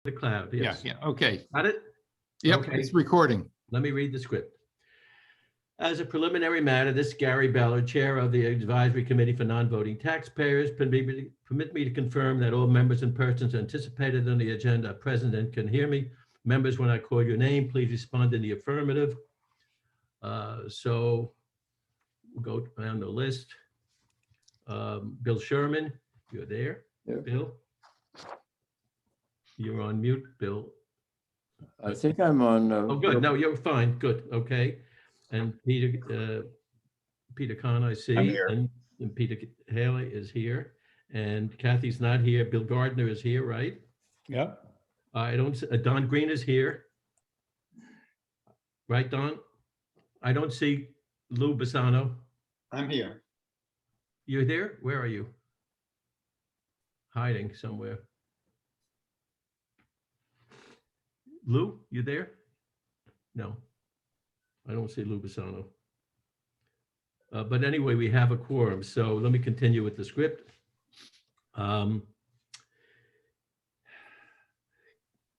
the cloud, yes. Yeah, okay. Got it? Yep, Okay. it's recording. Let me read the script. As a preliminary matter, this Gary Ballard, Chair of the Advisory Committee for Non-Voting Taxpayers, permit me to confirm that all members and persons anticipated on the agenda are present and can hear me. Members, when I call your name, please respond in the affirmative. So we'll go down the list. Bill Sherman, you're there. Yeah. Bill? You're on mute, Bill. I think I'm on. Oh, good. No, you're fine. Good. Okay. And Peter Khan, I see. I'm here. And Peter Haley is here. And Kathy's not here. Bill Gardner is here, right? Yep. I don't, Don Green is here. Right, Don? I don't see Lou Bassano. I'm here. You're there? Where are you? Hiding somewhere. Lou, you there? No, I don't see Lou Bassano. But anyway, we have a quorum, so let me continue with the script.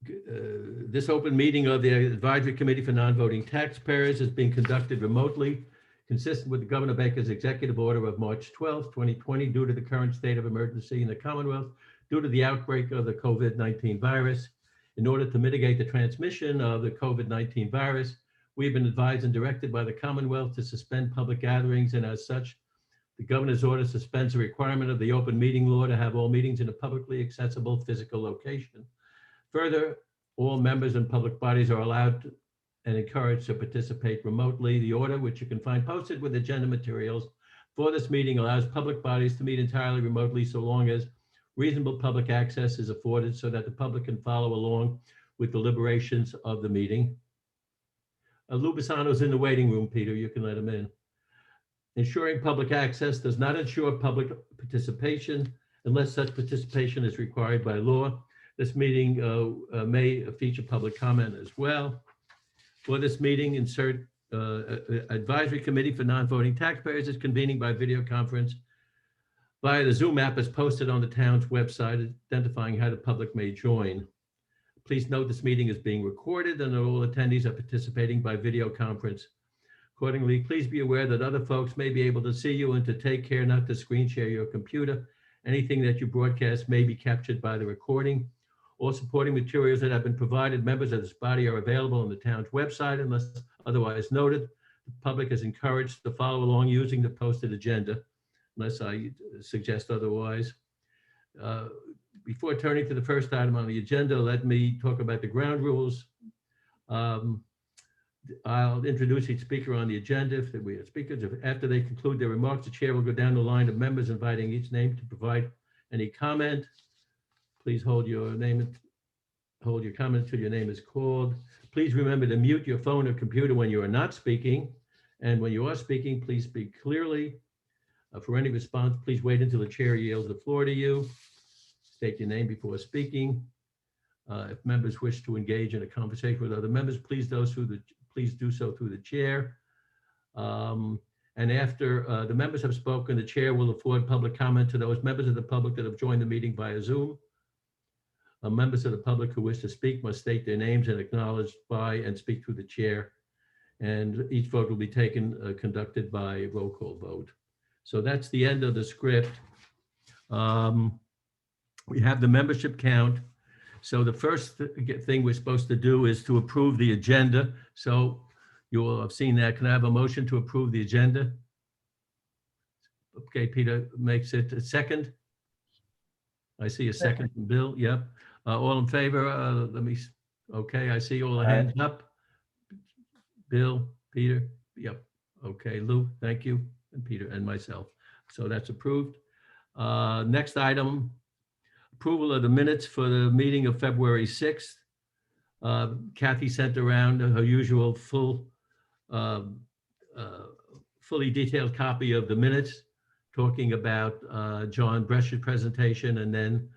This open meeting of the Advisory Committee for Non-Voting Taxpayers is being conducted remotely, consistent with Governor Baker's executive order of March 12, 2020, due to the current state of emergency in the Commonwealth, due to the outbreak of the COVID-19 virus. In order to mitigate the transmission of the COVID-19 virus, we have been advised and directed by the Commonwealth to suspend public gatherings, and as such, the governor's order suspends the requirement of the open meeting law to have all meetings in a publicly accessible physical location. Further, all members and public bodies are allowed and encouraged to participate remotely. The order, which you can find posted with agenda materials for this meeting, allows public bodies to meet entirely remotely so long as reasonable public access is afforded so that the public can follow along with the deliberations of the meeting. Lou Bassano's in the waiting room, Peter, you can let him in. Ensuring public access does not ensure public participation unless such participation is required by law. This meeting may feature public comment as well. For this meeting, insert Advisory Committee for Non-Voting Taxpayers is convening by video conference via the Zoom app as posted on the town's website, identifying how the public may join. Please note this meeting is being recorded and that all attendees are participating by video conference. Accordingly, please be aware that other folks may be able to see you and to take care not to screen share your computer. Anything that you broadcast may be captured by the recording. All supporting materials that have been provided members of this body are available on the town's website unless otherwise noted. The public is encouraged to follow along using the posted agenda unless I suggest otherwise. Before turning to the first item on the agenda, let me talk about the ground rules. I'll introduce each speaker on the agenda if we have speakers. After they conclude their remarks, the chair will go down the line of members inviting each name to provide any comment. Please hold your comment until your name is called. Please remember to mute your phone or computer when you are not speaking. And when you are speaking, please speak clearly. For any response, please wait until the chair yields the floor to you. State your name before speaking. If members wish to engage in a conversation with other members, please do so through the chair. And after the members have spoken, the chair will afford public comment to those members of the public that have joined the meeting via Zoom. Members of the public who wish to speak must state their names and acknowledged by and speak through the chair. And each vote will be conducted by roll call vote. So that's the end of the script. We have the membership count. So the first thing we're supposed to do is to approve the agenda. So you will have seen that. Can I have a motion to approve the agenda? Okay, Peter makes it a second. I see a second from Bill. Yep. All in favor? Okay, I see all the hands up. Bill, Peter, yep. Okay, Lou, thank you, and Peter and myself. So that's approved. Next item, approval of the minutes for the meeting of February 6th. Kathy sent around her usual fully detailed copy of the minutes, talking about John Bresch's presentation and then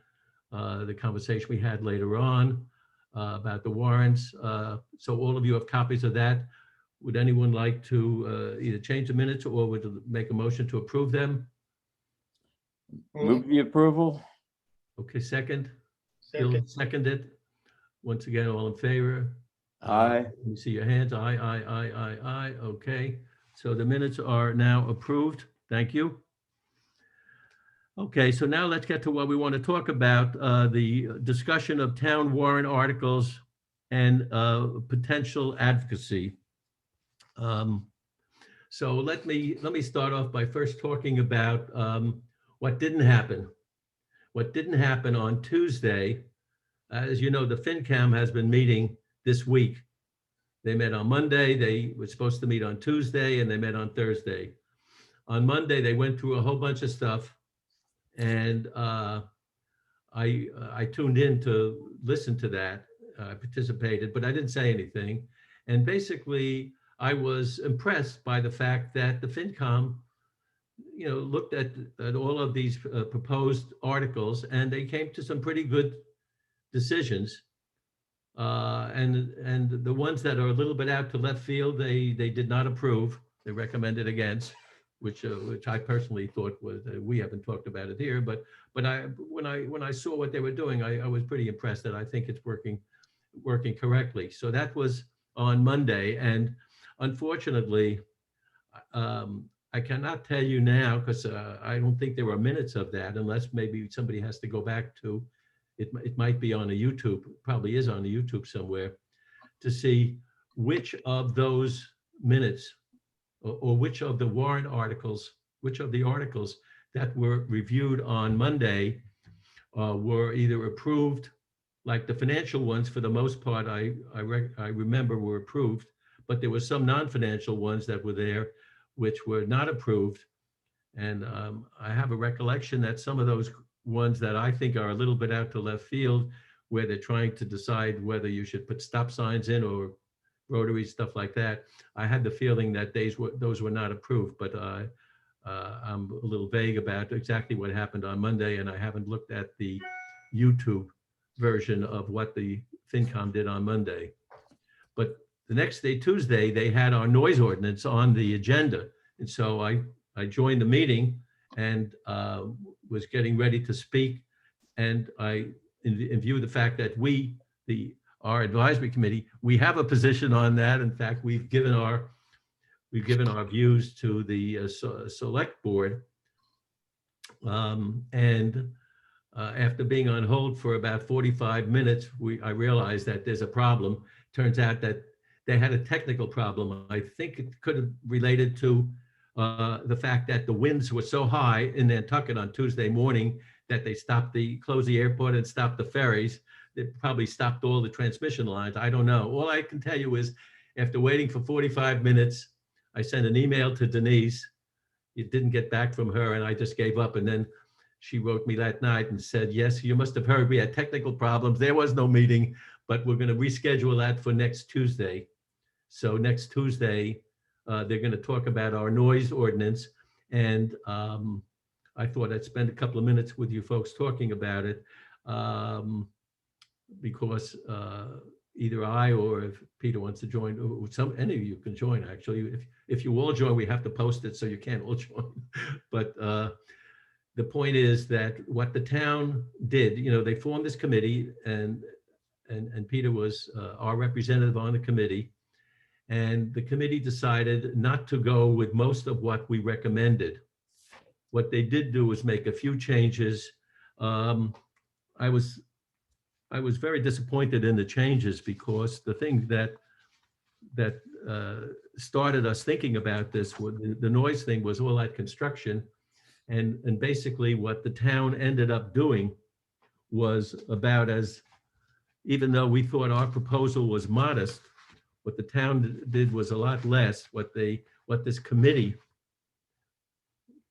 the conversation we had later on about the warrants. So all of you have copies of that. Would anyone like to either change the minutes or would make a motion to approve them? Move the approval. Okay, second. Second. Bill seconded. Once again, all in favor? Aye. Let me see your hands. Aye, aye, aye, aye, aye. Okay. So the minutes are now approved. Thank you. Okay, so now let's get to what we want to talk about, the discussion of town warrant articles and potential advocacy. So let me start off by first talking about what didn't happen. What didn't happen on Tuesday, as you know, the FinCom has been meeting this week. They met on Monday, they were supposed to meet on Tuesday, and they met on Thursday. On Monday, they went through a whole bunch of stuff, and I tuned in to listen to that. I participated, but I didn't say anything. And basically, I was impressed by the fact that the FinCom, looked at all of these proposed articles, and they came to some pretty good decisions. And the ones that are a little bit out to left field, they did not approve. They recommended against, which I personally thought was, we haven't talked about it here, but when I saw what they were doing, I was pretty impressed that I think it's working correctly. So that was on Monday, and unfortunately, I cannot tell you now because I don't think there were minutes of that, unless maybe somebody has to go back to it. It might be on a YouTube, probably is on a YouTube somewhere, to see which of those minutes or which of the warrant articles, which of the articles that were reviewed on Monday were either approved, like the financial ones for the most part, I remember were approved, but there were some non-financial ones that were there which were not approved. And I have a recollection that some of those ones that I think are a little bit out to left field, where they're trying to decide whether you should put stop signs in or rotary stuff like that. I had the feeling that those were not approved, but I'm a little vague about exactly what happened on Monday, and I haven't looked at the YouTube version of what the FinCom did on Monday. But the next day, Tuesday, they had our noise ordinance on the agenda. And so I joined the meeting and was getting ready to speak. And in view of the fact that our advisory committee, we have a position on that. In fact, we've given our views to the select board. After being on hold for about 45 minutes, I realized that there's a problem. Turns out that they had a technical problem. I think it could have related to the fact that the winds were so high in Nantucket on Tuesday morning that they closed the airport and stopped the ferries. They probably stopped all the transmission lines. I don't know. All I can tell you is after waiting for 45 minutes, I sent an email to Denise. It didn't get back from her, and I just gave up. And then she wrote me that night and said, yes, you must have heard we had technical problems. There was no meeting, but we're going to reschedule that for next Tuesday. So next Tuesday, they're going to talk about our noise ordinance. And I thought I'd spend a couple of minutes with you folks talking about it because either I or if Peter wants to join, or any of you can join, actually. If you all join, we have to post it so you can't all join. But the point is that what the town did, they formed this committee, and Peter was our representative on the committee. And the committee decided not to go with most of what we recommended. What they did do was make a few changes. I was very disappointed in the changes because the thing that started us thinking about this, the noise thing, was all that construction. And basically what the town ended up doing was about even though we thought our proposal was modest, what the town did was a lot less. What this committee,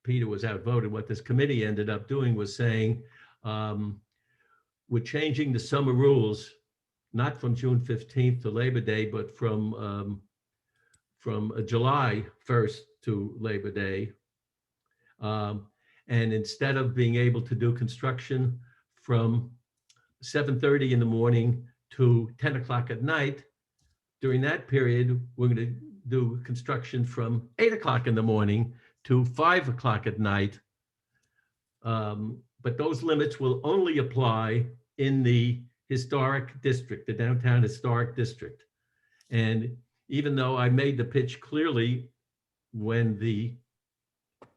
Peter was outvoted, what this committee ended up doing was saying, we're changing the summer rules, not from June 15th to Labor Day, but from July 1st to Labor Day. And instead of being able to do construction from 7:30 in the morning to 10 o'clock at night, during that period, we're going to do construction from 8 o'clock in the morning to 5 o'clock at night. But those limits will only apply in the historic district, the downtown historic district. And even though I made the pitch clearly when the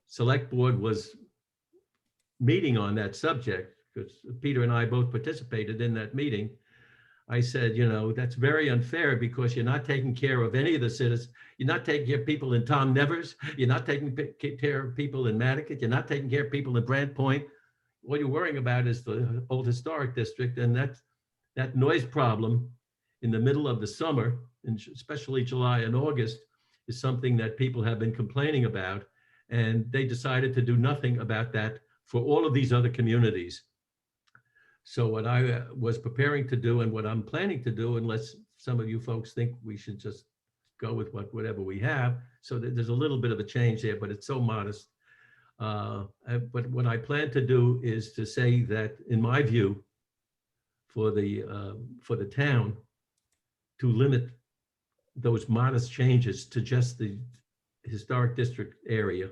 select board was meeting on that subject, because Peter and I both participated in that meeting, I said, you know, that's very unfair because you're not taking care of any of the citizens. You're not taking care of people in Tom Nevers. You're not taking care of people in Matticat. You're not taking care of people in Brant Point. What you're worrying about is the old historic district, and that noise problem in the middle of the summer, and especially July and August, is something that people have been complaining about, and they decided to do nothing about that for all of these other communities. So what I was preparing to do and what I'm planning to do, unless some of you folks think we should just go with whatever we have, so that there's a little bit of a change there, but it's so modest. But what I plan to do is to say that, in my view, for the town, to limit those modest changes to just the historic district area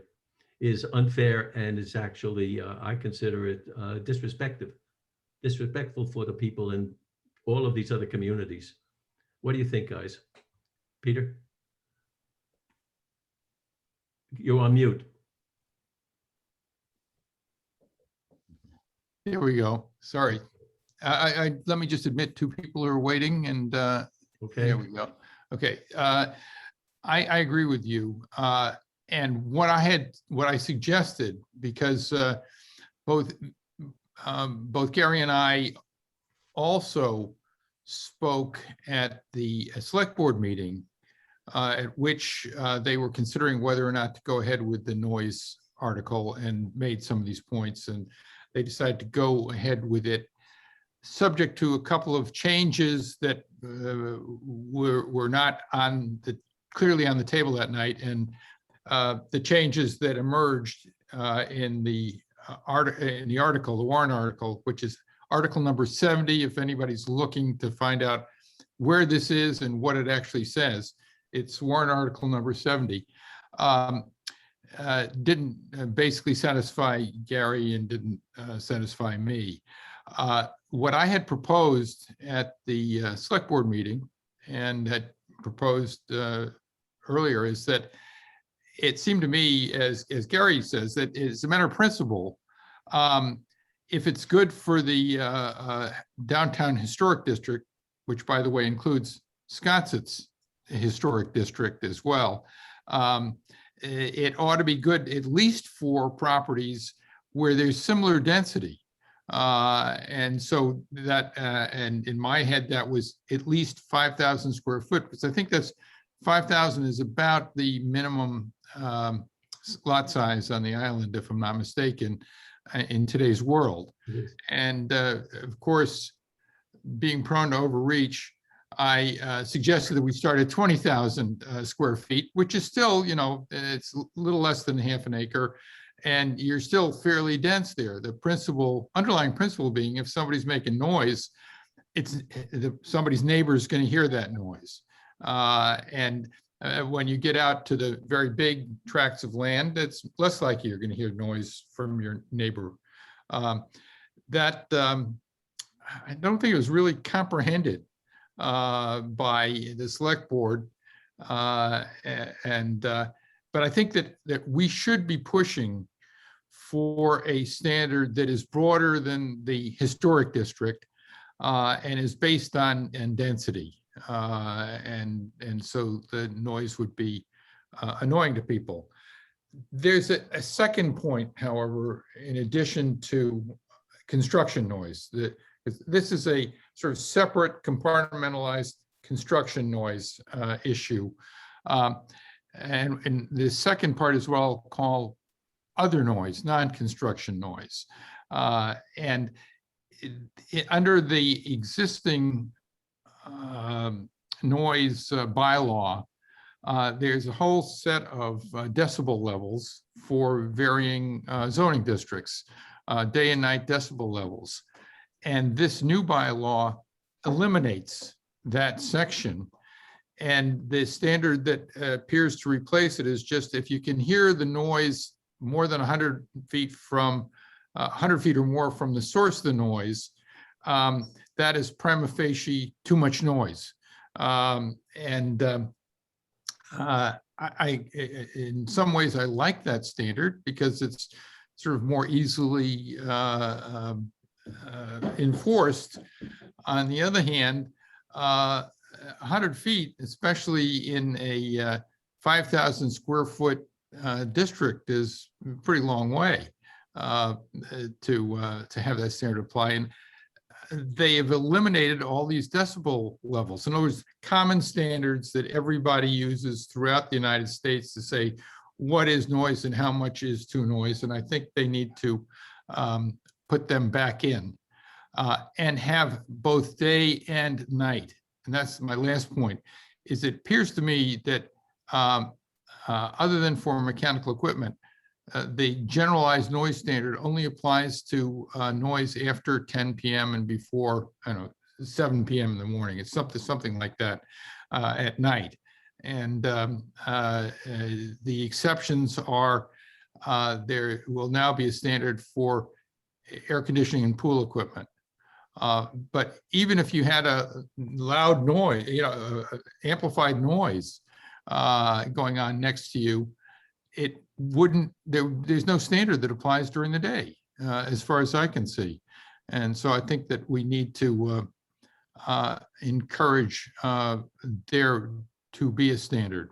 is unfair, and is actually, I consider it disrespectful for the people in all of these other communities. What do you think, guys? Peter? You're on mute. There we go. Sorry. Let me just admit 2 people are waiting, and Okay. there we go. Okay. I agree with you. And what I suggested, because both Gary and I also spoke at the select board meeting, at which they were considering whether or not to go ahead with the noise article, and made some of these points, and they decided to go ahead with it, subject to a couple of changes that were not clearly on the table that night, and the changes that emerged in the article, the Warren article, which is article number 70. If anybody's looking to find out where this is and what it actually says, it's Warren article number 70. Didn't basically satisfy Gary and didn't satisfy me. What I had proposed at the select board meeting, and had proposed earlier, is that it seemed to me, as Gary says, that it's a matter of principle. If it's good for the downtown historic district, which, by the way, includes Sconset's historic district as well, it ought to be good at least for properties where there's similar density. And so that, and in my head, that was at least 5,000 square foot, because I think that's 5,000 is about the minimum lot size on the island, if I'm not mistaken, in today's world. Yes. And of course, being prone to overreach, I suggested that we start at 20,000 square feet, which is still, you know, it's a little less than half an acre, and you're still fairly dense there. The underlying principle being, if somebody's making noise, somebody's neighbor is going to hear that noise. And when you get out to the very big tracts of land, it's less likely you're going to hear noise from your neighbor. I don't think it was really comprehended by the select board, but I think that we should be pushing for a standard that is broader than the historic district and is based on density, and so the noise would be annoying to people. There's a second point, however, in addition to construction noise. This is a sort of separate, compartmentalized construction noise issue. And the second part is what I'll call other noise, non-construction noise. And under the existing noise bylaw, there's a whole set of decibel levels for varying zoning districts, day and night decibel levels. And this new bylaw eliminates that section. And the standard that appears to replace it is just if you can hear the noise more than 100 feet from 100 feet or more from the source of the noise, that is prima facie too much noise. In some ways, I like that standard because it's sort of more easily enforced. On the other hand, 100 feet, especially in a 5,000 square foot district, is a pretty long way to have that standard apply. And they have eliminated all these decibel levels. In other words, common standards that everybody uses throughout the United States to say what is noise and how much is too noise. And I think they need to put them back in and have both day and night. And that's my last point, is it appears to me that other than for mechanical equipment, the generalized noise standard only applies to noise after 10 p.m. and before, I don't know, 7 p.m. in the morning. It's something like that at night. And the exceptions are there will now be a standard for air conditioning and pool equipment. But even if you had a loud noise, amplified noise going on next to you, it wouldn't, there's no standard that applies during the day, as far as I can see. And so I think that we need to encourage there to be a standard.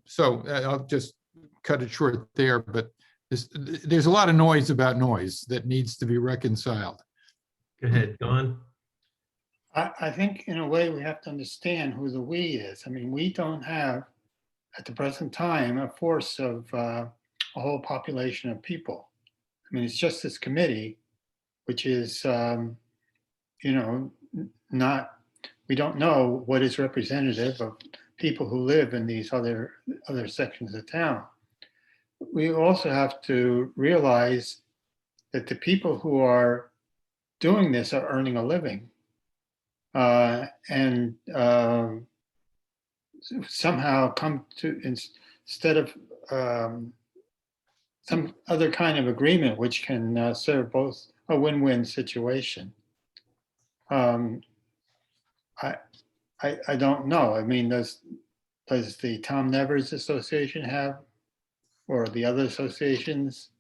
So I'll just cut it short there, but there's a lot of noise about noise that needs to be reconciled. Go ahead, Don. I think in a way we have to understand who the we is. I mean, we don't have, at the present time, a force of a whole population of people. I mean, it's just this committee, which is, not, we don't know what is representative of people who live in these other sections of town. We also have to realize that the people who are doing this are earning a living. And somehow come to, instead of some other kind of agreement which can serve both a win-win situation. I don't know. I mean, does the Tom Nevers Association have, or the other associations,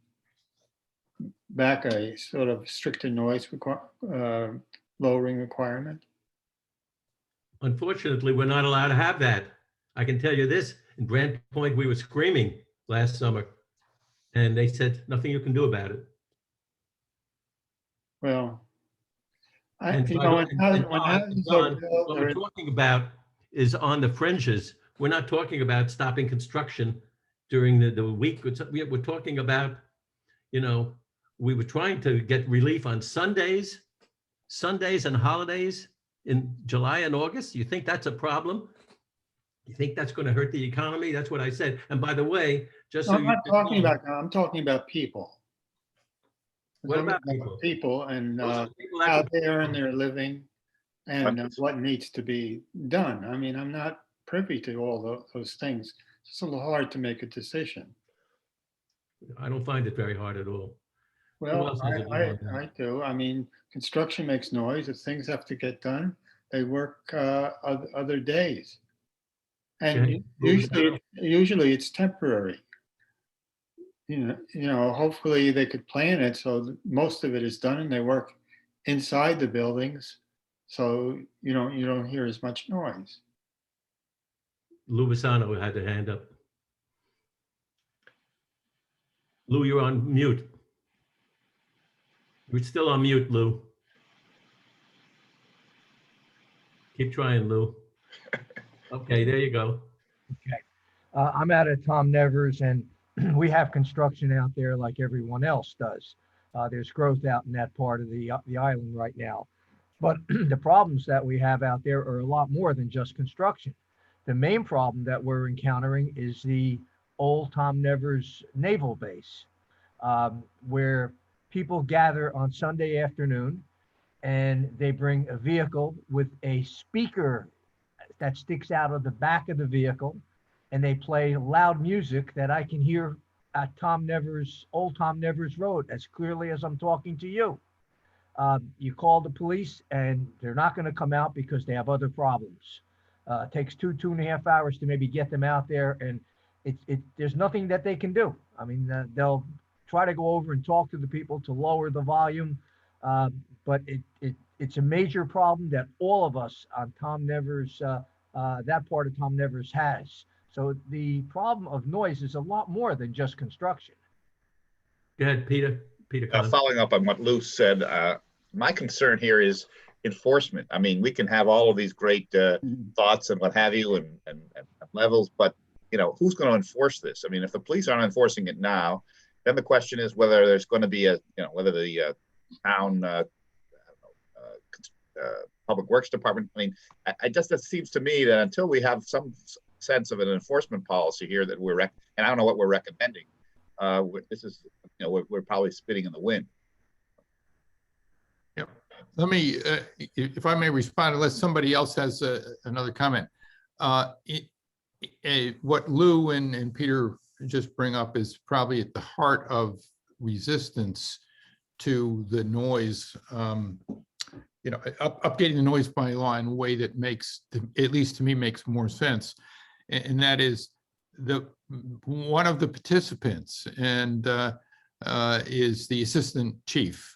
back a sort of stricter noise lowering requirement? Unfortunately, we're not allowed to have that. I can tell you this, in Brand Point, we were screaming last summer, and they said nothing you can do about it. Well, And what we're talking about is on the fringes. We're not talking about stopping construction during the week. We're talking about, we were trying to get relief on Sundays and holidays in July and August. You think that's a problem? You think that's going to hurt the economy? That's what I said. And by the way, just so I'm not talking about that. I'm talking about people. What about people? People and People how actually- they earn their living and what needs to be done. I mean, I'm not privy to all those things. It's a little hard to make a decision. I don't find it very hard at all. Who Well, else has a view on that? I do. I mean, construction makes noise. If things have to get done, they work other days. And Okay. usually it's temporary. Hopefully they could plan it so most of it is done and they work inside the buildings, so you don't hear as much noise. Lou Bassano had a hand up. Lou, you're on mute. You're still on mute, Lou. Keep trying, Lou. Okay, there you go. Okay. I'm out at Tom Nevers, and we have construction out there like everyone else does. There's growth out in that part of the island right now. But the problems that we have out there are a lot more than just construction. The main problem that we're encountering is the old Tom Nevers Naval Base, where people gather on Sunday afternoon and they bring a vehicle with a speaker that sticks out of the back of the vehicle, and they play loud music that I can hear at Tom Nevers, Old Tom Nevers Road, as clearly as I'm talking to you. You call the police and they're not going to come out because they have other problems. It takes 2.5 hours to maybe get them out there, and there's nothing that they can do. I mean, they'll try to go over and talk to the people to lower the volume, but it's a major problem that all of us on Tom Nevers, that part of Tom Nevers has. So the problem of noise is a lot more than just construction. Go ahead, Peter. Peter Kahn. Following up on what Lou said, my concern here is enforcement. I mean, we can have all of these great thoughts and what have you and levels, but who's going to enforce this? I mean, if the police aren't enforcing it now, then the question is whether there's going to be whether the town public works department. I mean, it seems to me that until we have some sense of an enforcement policy here that and I don't know what we're recommending. This is, we're probably spitting in the wind. Yeah. Let me, if I may respond, unless somebody else has another comment. What Lou and Peter just bring up is probably at the heart of resistance to the noise, updating the noise bylaw in a way that makes, at least to me, makes more sense. And that is one of the participants and is the assistant chief.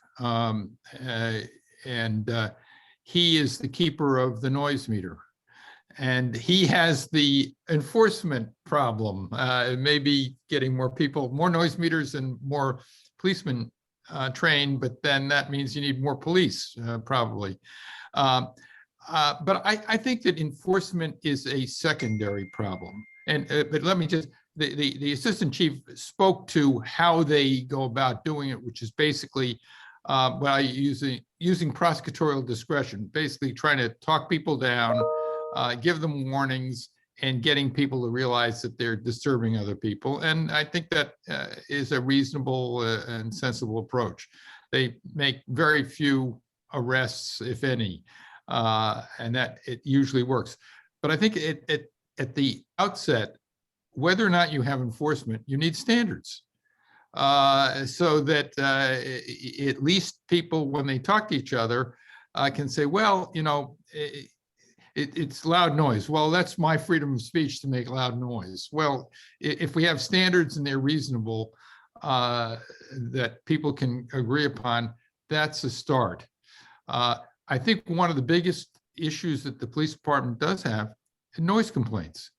He is the keeper of the noise meter. And he has the enforcement problem, maybe getting more people, more noise meters and more policemen trained, but then that means you need more police, probably. But I think that enforcement is a secondary problem. But let me just, the assistant chief spoke to how they go about doing it, which is basically by using prosecutorial discretion, basically trying to talk people down, give them warnings, and getting people to realize that they're disturbing other people. And I think that is a reasonable and sensible approach. They make very few arrests, if any, and that it usually works. But I think at the outset, whether or not you have enforcement, you need standards. So that at least people, when they talk to each other, can say, well, it's loud noise. Well, that's my freedom of speech to make loud noise. Well, if we have standards and they're reasonable, that people can agree upon, that's a start. I think one of the biggest issues that the police department does have is noise complaints.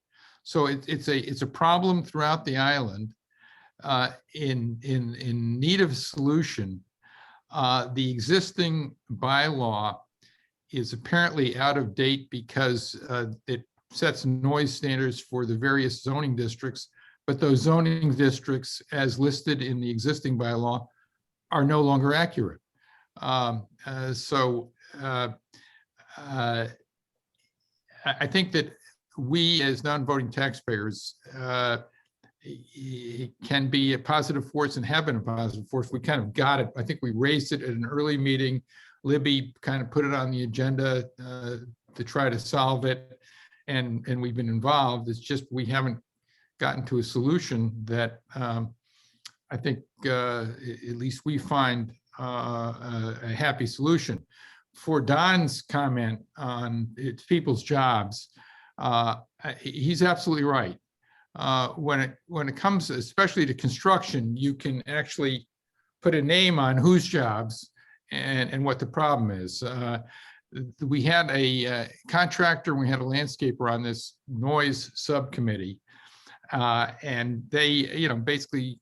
So it's a problem throughout the island. In need of a solution. The existing bylaw is apparently out of date because it sets noise standards for the various zoning districts, but those zoning districts, as listed in the existing bylaw, are no longer accurate. I think that we, as non-voting taxpayers, it can be a positive force and have been a positive force. We kind of got it. I think we raised it at an early meeting. Libby kind of put it on the agenda to try to solve it. And we've been involved. It's just we haven't gotten to a solution that I think at least we find a happy solution. For Don's comment on it's people's jobs, he's absolutely right. When it comes especially to construction, you can actually put a name on whose jobs and what the problem is. We had a contractor, we had a landscaper on this noise subcommittee, and they, basically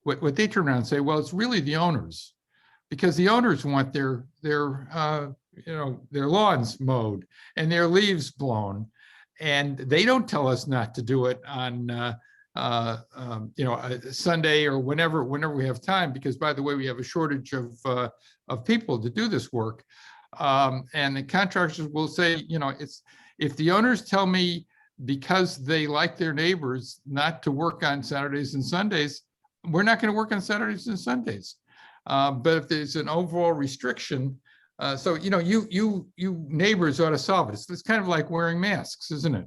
what they turn around and say, well, it's really the owners, because the owners want their lawns mowed and their leaves blown. And they don't tell us not to do it on, a Sunday or whenever we have time, because by the way, we have a shortage of people to do this work. And the contractors will say, it's, if the owners tell me because they like their neighbors not to work on Saturdays and Sundays, we're not going to work on Saturdays and Sundays. But if there's an overall restriction, so, you neighbors ought to solve it. It's kind of like wearing masks, isn't it?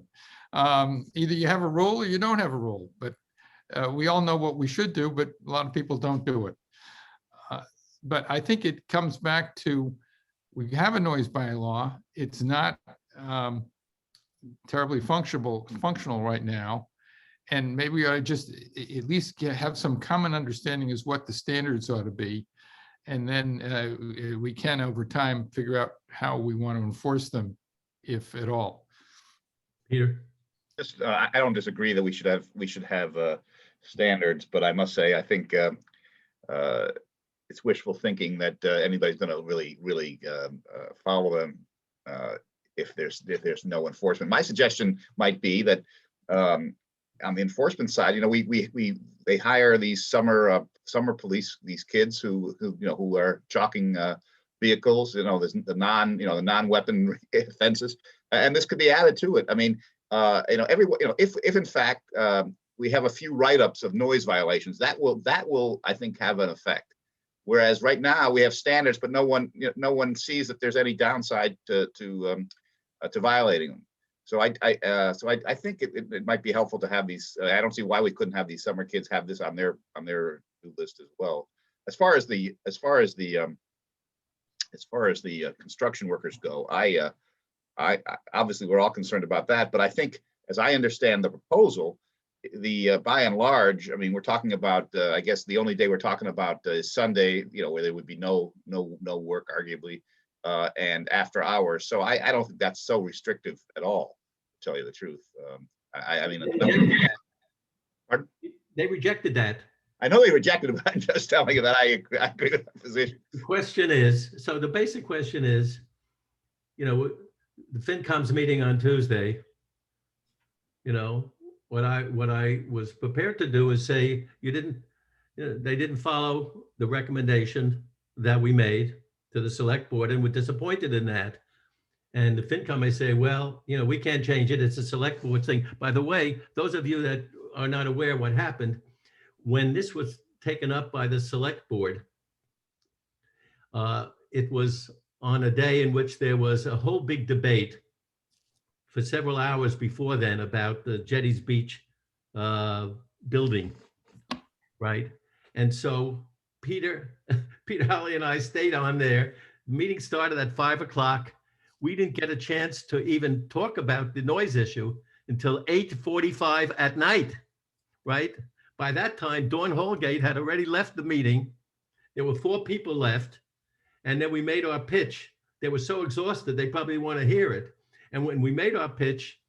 Either you have a rule or you don't have a rule, but we all know what we should do, but a lot of people don't do it. but I think it comes back to, we have a noise bylaw. It's not terribly functional right now. And maybe we ought to just at least have some common understanding as what the standards ought to be. And then we can, over time, figure out how we want to enforce them, if at all. Peter? Just, I don't disagree that we should have standards, but I must say, I think it's wishful thinking that anybody's going to really follow them if there's no enforcement. My suggestion might be that on the enforcement side, you know, they hire these summer police, these kids who are chalking vehicles. You know, there's the non-weapon offenses, and this could be added to it. I mean, if in fact we have a few write-ups of noise violations, that will I think have an effect. Whereas right now we have standards, but no one sees that there's any downside to violating them. So I think it might be helpful to have these. I don't see why we couldn't have these summer kids have this on their to-do list as well. As far as the construction workers go, I obviously we're all concerned about that. But I think, as I understand the proposal, by and large, I mean, we're talking about. I guess the only day we're talking about is Sunday. You know, where there would be no work, arguably. And after hours. So I don't think that's so restrictive at all, to tell you the truth. I mean, pardon? They rejected that. I know they rejected it, but I'm just telling you that I agree with that position. The question is, so the basic question is, you know, the FinCom's meeting on Tuesday, you know, what I was prepared to do is say, they didn't follow the recommendation that we made to the select board, and we're disappointed in that. And the FinCom may say, well, you know, we can't change it. It's a select board thing. By the way, those of you that are not aware what happened, when this was taken up by the select board, it was on a day in which there was a whole big debate for several hours before then about the Jetties Beach building, right? And so Peter Holly and I stayed on there. The meeting started at 5 o'clock. We didn't get a chance to even talk about the noise issue until 8:45 at night, right? By that time, Dawn Holgate had already left the meeting. There were 4 people left. And then we made our pitch. They were so exhausted, they probably want to hear it. And when we made our pitch,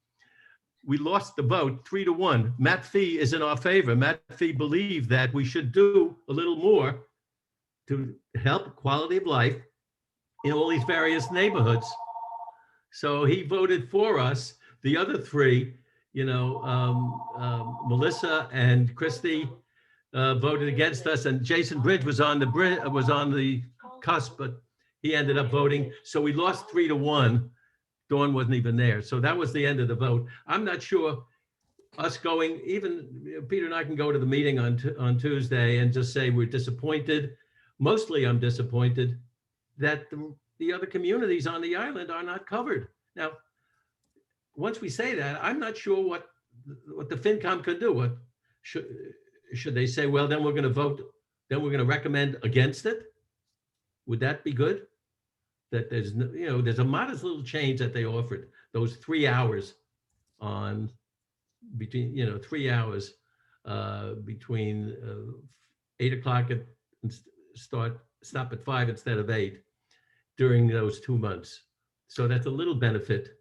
we lost the vote 3-1. Matt Fee is in our favor. Matt Fee believed that we should do a little more to help quality of life in all these various neighborhoods. So he voted for us. The other 3, you know, Melissa and Christy voted against us, and Jason Bridge was on the cusp, but he ended up voting. So we lost 3-1. Dawn wasn't even there. So that was the end of the vote. I'm not sure us going, even Peter and I can go to the meeting on Tuesday and just say we're disappointed. Mostly I'm disappointed that the other communities on the island are not covered. Now, once we say that, I'm not sure what the FinCom can do. What should they say, well, then we're going to vote, then we're going to recommend against it? Would that be good? That there's, you know, there's a modest little change that they offered, those 3 hours on between, you know, 3 hours between 8 o'clock and stop at 5 instead of 8 during those 2 months. So that's a little benefit.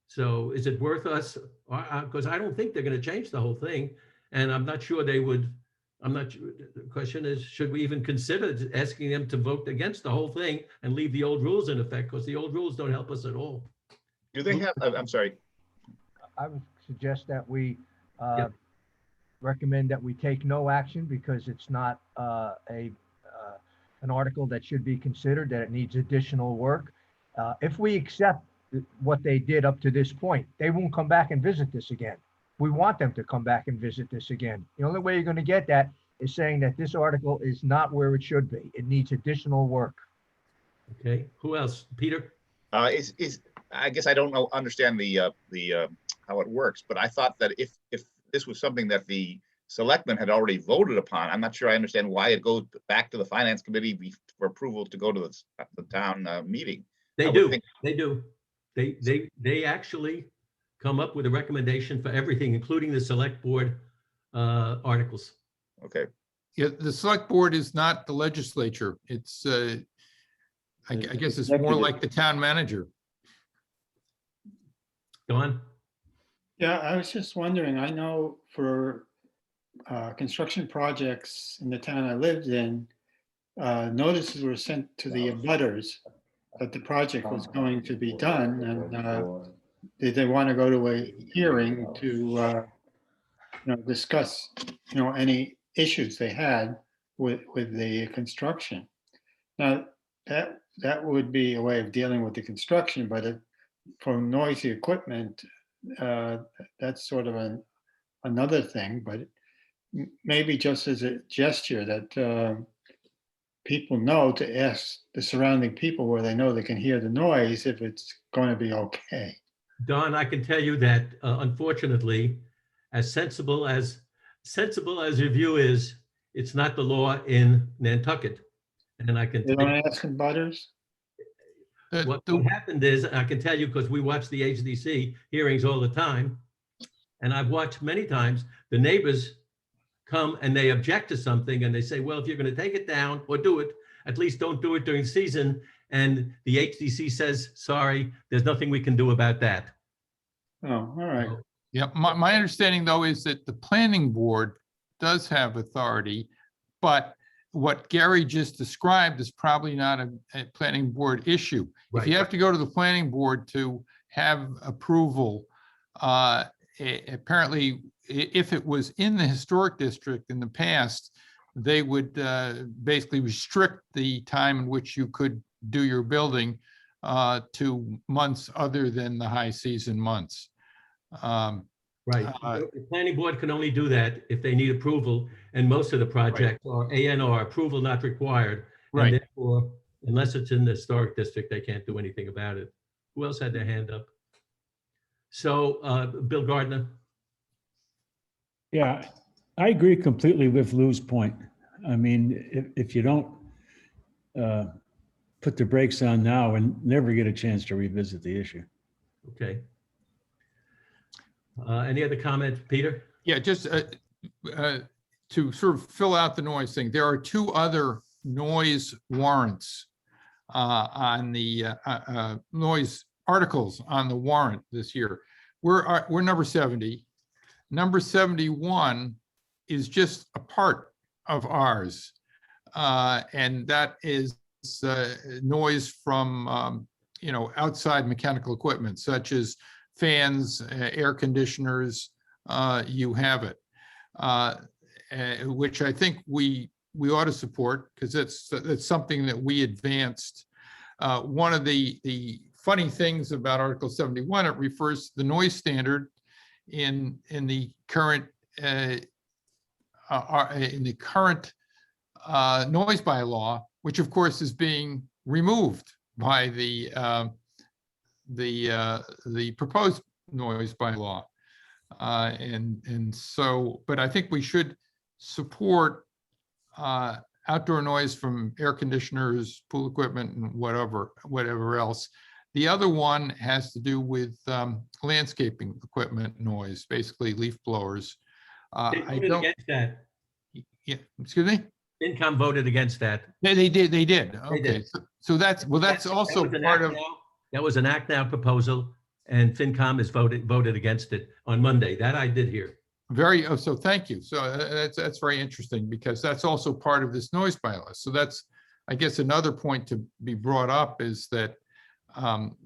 So is it worth us? Because I don't think they're going to change the whole thing. And I'm not sure they would. I'm not sure. The question is, should we even consider asking them to vote against the whole thing and leave the old rules in effect? Because the old rules don't help us at all. Do they have, I'm sorry. I would suggest that we Yep. recommend that we take no action because it's not an article that should be considered, that it needs additional work. If we accept what they did up to this point, they won't come back and visit this again. We want them to come back and visit this again. The only way you're going to get that is saying that this article is not where it should be. It needs additional work. Okay. Who else? Peter? I guess I don't understand the how it works, but I thought that if this was something that the selectmen had already voted upon. I'm not sure I understand why it goes back to the finance committee for approval to go to the town meeting. I They would do, think- they do. They actually come up with a recommendation for everything, including the select board articles. Okay, Yeah, the select board is not the legislature. It's, I guess it's more Executive. like the town manager. Don? Yeah, I was just wondering, I know for construction projects in the town I lived in, notices were sent to the abutters that the project was going to be done, and did they want to go to a hearing to discuss any issues they had with the construction. Now, that would be a way of dealing with the construction, but for noisy equipment, that's sort of another thing, but maybe just as a gesture that people know to ask the surrounding people where they know they can hear the noise if it's going to be okay. Don, I can tell you that unfortunately, as sensible as your view is, it's not the law in Nantucket. And I can They tell you, don't ask in butters? what happened is, I can tell you because we watch the HDC hearings all the time, and I've watched many times, the neighbors come and they object to something and they say, well, if you're going to take it down or do it, at least don't do it during season. And the HDC says, sorry, there's nothing we can do about that. Oh, all right. Yeah, my understanding though is that the planning board does have authority, but what Gary just described is probably not a planning board issue. If you have to go to the planning board to have approval, apparently, if it was in the historic district in the past, they would basically restrict the time in which you could do your building to months other than the high season months. Right. The planning board can only do that if they need approval, and most of the projects are ANR, approval not required. And Right. therefore, unless it's in the historic district, they can't do anything about it. Who else had their hand up? So, Bill Gardner. Yeah, I agree completely with Lou's point. I mean, if you don't put the brakes on now and never get a chance to revisit the issue. Okay. Any other comments, Peter? Yeah, just to sort of fill out the noise thing, there are two other noise warrants on the noise articles on the warrant this year. We're number 70. Number 71 is just a part of ours. And that is noise from, outside mechanical equipment, such as fans, air conditioners, you have it. Which I think we ought to support because it's something that we advanced. One of the funny things about Article 71, it refers to the noise standard in the current noise bylaw, which of course is being removed by the proposed noise bylaw. And so, but I think we should support outdoor noise from air conditioners, pool equipment, and whatever else. The other one has to do with landscaping equipment noise, basically leaf blowers. They voted against that. Yeah, excuse me? FinCom voted against that. They did. Okay, did. so that's also That was an part Act of. Now- That was an Act Now proposal, and FinCom has voted against it on Monday. That I did hear. So thank you. So that's very interesting because that's also part of this noise bylaw. So that's, I guess, another point to be brought up is that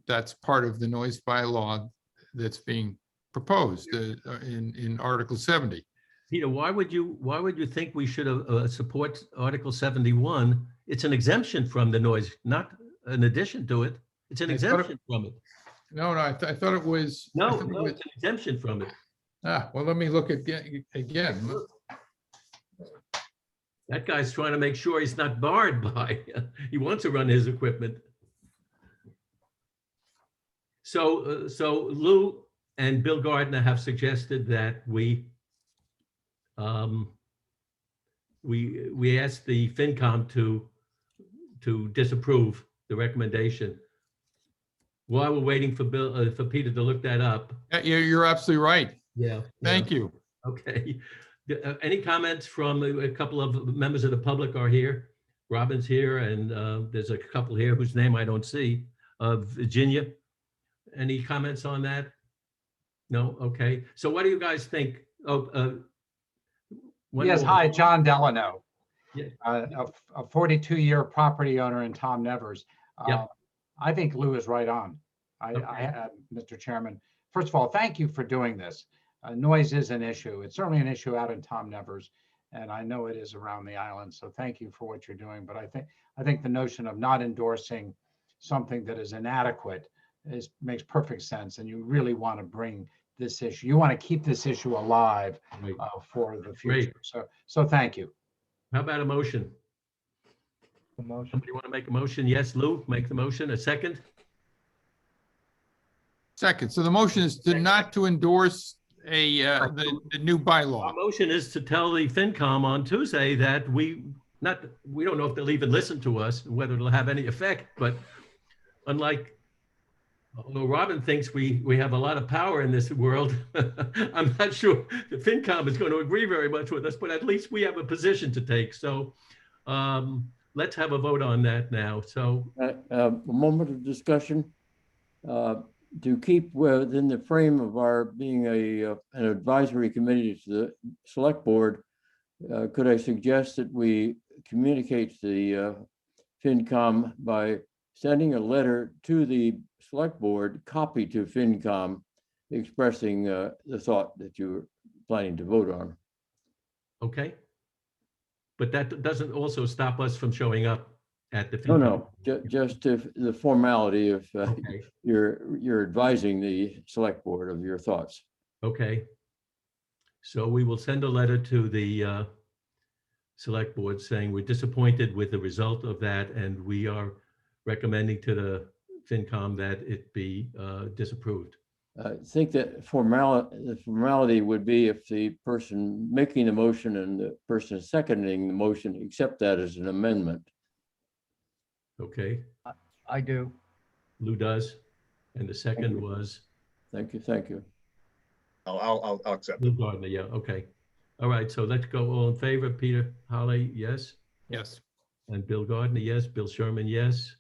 that's part of the noise bylaw that's being proposed in Article 70. Peter, why would you think we should support Article 71? It's an exemption from the noise, not an addition to it. It's an exemption from it. No, I thought it was. No, it's an exemption from it. Well, let me look again. That guy's trying to make sure he's not barred by, he wants to run his equipment. So Lou and Bill Gardner have suggested that we we asked the FinCom to disapprove the recommendation. While we're waiting for for Peter to look that up. Yeah, you're absolutely right. Yeah. Thank you. Okay. Any comments from a couple of members of the public are here? Robin's here, and there's a couple here whose name I don't see. Virginia, any comments on that? No? Okay. So what do you guys think? Yes, hi, Jon Delano, Yeah. a 42-year property owner in Tom Nevers. Yep. I think Lou is right on. Okay. Mr. Chairman, first of all, thank you for doing this. Noise is an issue. It's certainly an issue out in Tom Nevers, and I know it is around the island. So thank you for what you're doing. But I think the notion of not endorsing something that is inadequate makes perfect sense. And you really want to bring this issue. You want to keep this issue alive Right. for the future. Great. So thank you. How about a motion? The motion. Somebody want to make a motion? Yes, Lou, make the motion. A second? Second, so the motion is not to endorse the new Our bylaw. motion is to tell the FinCom on Tuesday that we don't know if they'll even listen to us, whether it'll have any effect, but although Robin thinks we have a lot of power in this world, I'm not sure the FinCom is going to agree very much with us, but at least we have a position to take. So let's have a vote on that now. So A moment of discussion. To keep within the frame of our being an advisory committee to the select board, could I suggest that we communicate to the FinCom by sending a letter to the select board, copy to FinCom, expressing the thought that you're planning to vote on? okay. But that doesn't also stop us from showing up at the No, FinCom. no, just the formality of Okay. you're advising the select board of your thoughts. Okay. So we will send a letter to the select board saying we're disappointed with the result of that, and we are recommending to the FinCom that it be disapproved. I think that the formality would be if the person making the motion and the person seconding the motion accept that as an amendment. Okay, I do. Lou does. And the second was Thank you, thank you. I'll accept. Lou Gardner. Yeah, okay. All right, so let's go. All in favor. Peter Holly, yes. Yes. And Bill Gardner, yes. Bill Sherman, yes.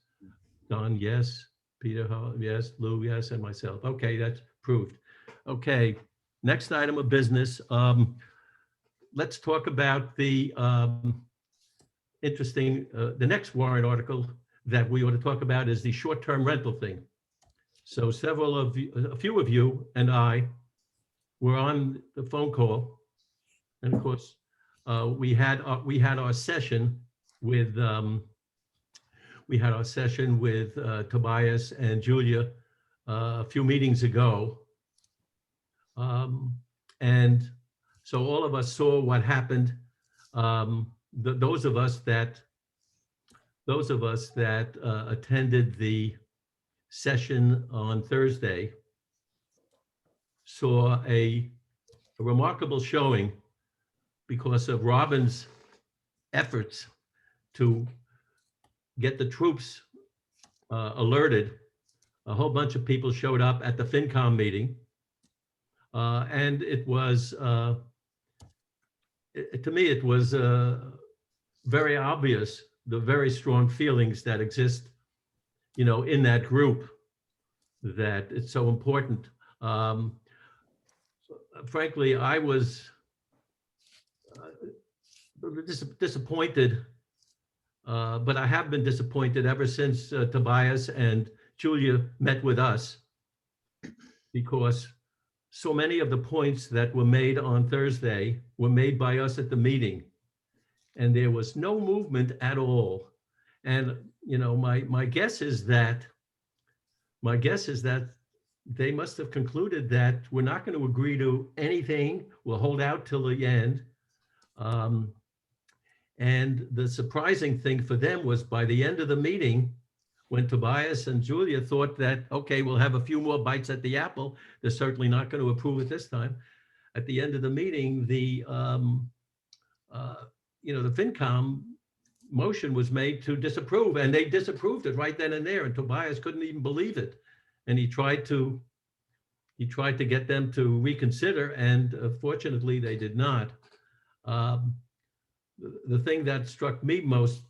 Don, yes. Peter Holly, yes. Lou, yes. And myself. Okay, that's approved. Okay, next item of business. Let's talk about the the next warrant article that we ought to talk about is the short-term rental thing. So a few of you and I were on the phone call, and of course, we had our session with Tobias and Julia a few meetings ago, and so all of us saw what happened. Those of us that attended the session on Thursday saw a remarkable showing because of Robin's efforts to get the troops alerted. A whole bunch of people showed up at the FinCom meeting, and it was, to me, it was very obvious the very strong feelings that exist, in that group, that it's so important. Frankly, I was disappointed, but I have been disappointed ever since Tobias and Julia met with us, because so many of the points that were made on Thursday were made by us at the meeting, and there was no movement at all. And my guess is that they must have concluded that we're not going to agree to anything. We'll hold out till the end. And the surprising thing for them was by the end of the meeting, when Tobias and Julia thought that, okay, we'll have a few more bites at the apple, they're certainly not going to approve it this time. at the end of the meeting, the FinCom motion was made to disapprove, and they disapproved it right then and there, and Tobias couldn't even believe it. And he tried to get them to reconsider, and fortunately they did not. The thing that struck me most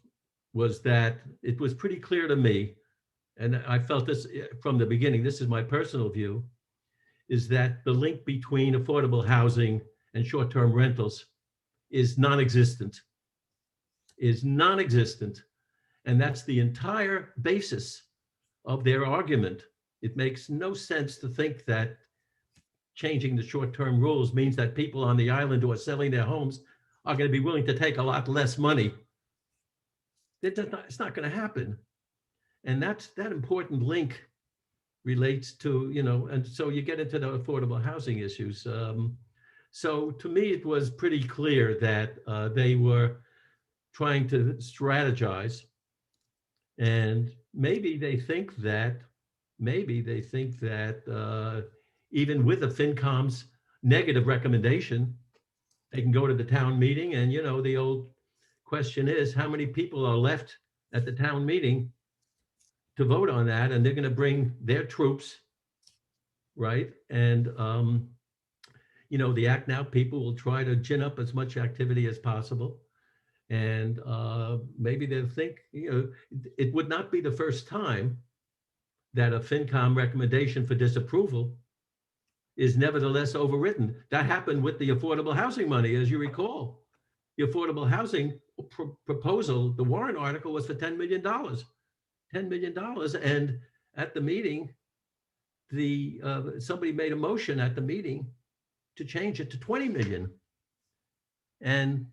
was that it was pretty clear to me, and I felt this from the beginning, this is my personal view, is that the link between affordable housing and short-term rentals is non-existent. And that's the entire basis of their argument. It makes no sense to think that changing the short-term rules means that people on the island who are selling their homes are going to be willing to take a lot less money. It's not going to happen. And that important link relates to, and so you get into the affordable housing issues. So to me, it was pretty clear that they were trying to strategize, and maybe they think that even with the FinCom's negative recommendation, they can go to the town meeting, and the old question is, how many people are left at the town meeting to vote on that? And they're going to bring their troops, right? And the Act Now people will try to gin up as much activity as possible. And maybe they'll think, it would not be the first time that a FinCom recommendation for disapproval is nevertheless overridden. That happened with the affordable housing money, as you recall. The affordable housing proposal, the Warren article, was for $10 million. $10 million. And at the meeting, somebody made a motion at the meeting to change it to 20 million. And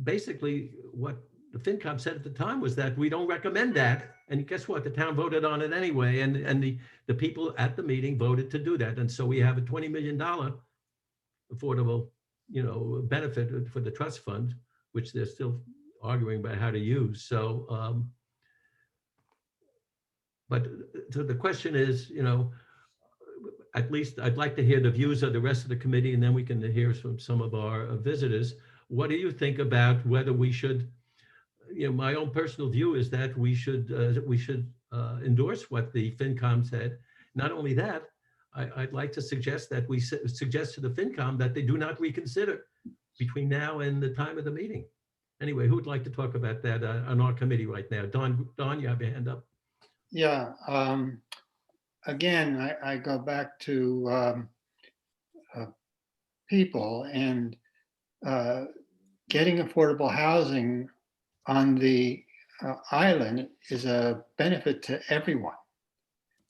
basically what the FinCom said at the time was that we don't recommend that. And guess what? The town voted on it anyway. And the people at the meeting voted to do that. And so we have a $20 million affordable, benefit for the trust fund, which they're still arguing about how to use. So, but so the question is, at least I'd like to hear the views of the rest of the committee, and then we can hear from some of our visitors. What do you think about whether we should, my own personal view is that we should endorse what the FinCom said. Not only that, I'd like to suggest that we suggest to the FinCom that they do not reconsider between now and the time of the meeting. Anyway, who would like to talk about that on our committee right now? Don, you have your hand up. Yeah. Again, I go back to people and getting affordable housing on the island is a benefit to everyone,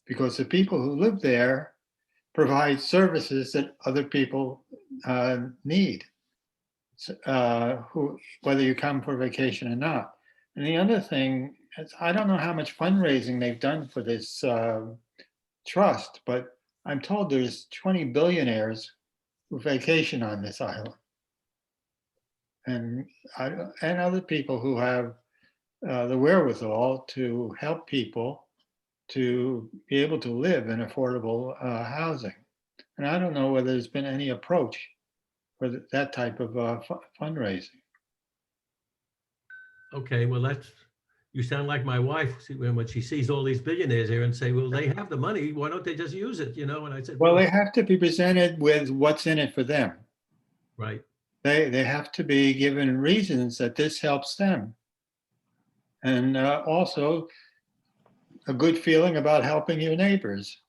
because the people who live there provide services that other people need, whether you come for vacation or not. And the other thing is, I don't know how much fundraising they've done for this trust, but I'm told there's 20 billionaires who vacation on this island. And other people who have the wherewithal to help people to be able to live in affordable housing. And I don't know whether there's been any approach for that type of fundraising. Okay, well, you sound like my wife when she sees all these billionaires here and say, well, they have the money, why don't they just use it? And I said, well, they have to be presented with what's in it for them. Right. They have to be given reasons that this helps them. And also a good feeling about helping your neighbors.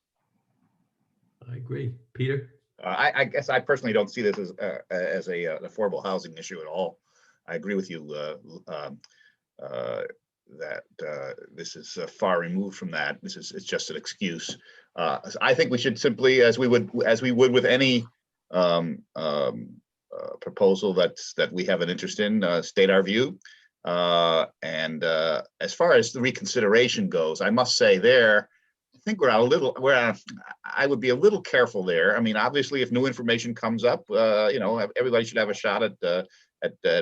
I agree. Peter? I guess I personally don't see this as an affordable housing issue at all. I agree with you that this is far removed from that. It's just an excuse. I think we should simply, as we would with any proposal that we have an interest in, state our view. And as far as the reconsideration goes, I must say I think I would be a little careful there. I mean, obviously, if new information comes up, everybody should have a shot at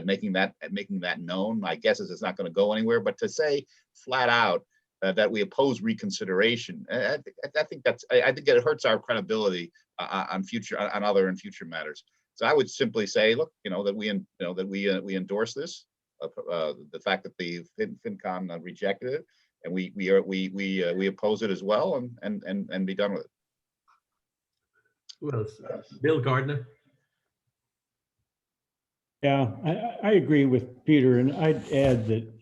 making that known. My guess is it's not going to go anywhere. But to say flat out that we oppose reconsideration. I think I think it hurts our credibility on other and future matters. So I would simply say, look, that we endorse this, the fact that the FinCom rejected it, and we oppose it as well, and be done with it. Who else? Bill Gardner. Yeah, I agree with Peter, and I'd add that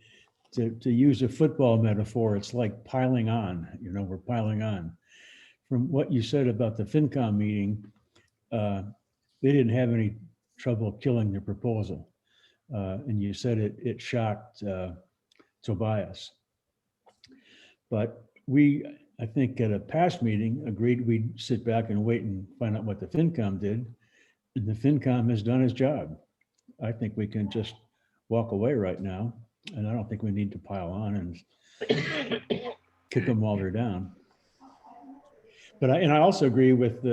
to use a football metaphor, it's like piling on, we're piling on. From what you said about the FinCom meeting, they didn't have any trouble killing the proposal. And you said it shocked Tobias. But I think at a past meeting, agreed we'd sit back and wait and find out what the FinCom did. And the FinCom has done his job. I think we can just walk away right now. And I don't think we need to pile on and kick them while they're down. But I also agree with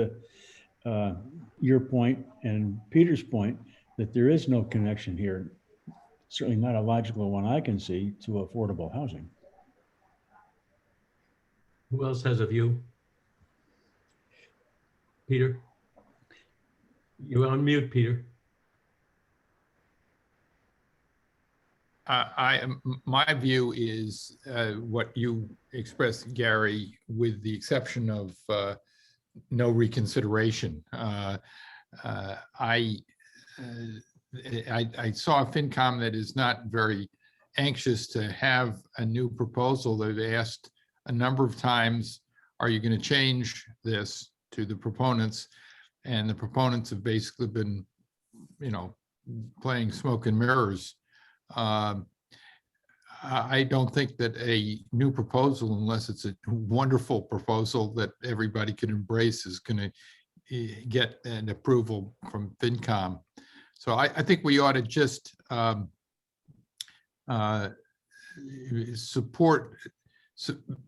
your point and Peter's point that there is no connection here, certainly not a logical one I can see, to affordable housing. Who else has a view? Peter? You're on mute, Peter. My view is what you expressed, Gary, with the exception of no reconsideration. I saw a FinCom that is not very anxious to have a new proposal. They've asked a number of times, are you going to change this, to the proponents? And the proponents have basically been, playing smoke and mirrors. I don't think that a new proposal, unless it's a wonderful proposal that everybody can embrace, is going to get an approval from FinCom. So I think we ought to just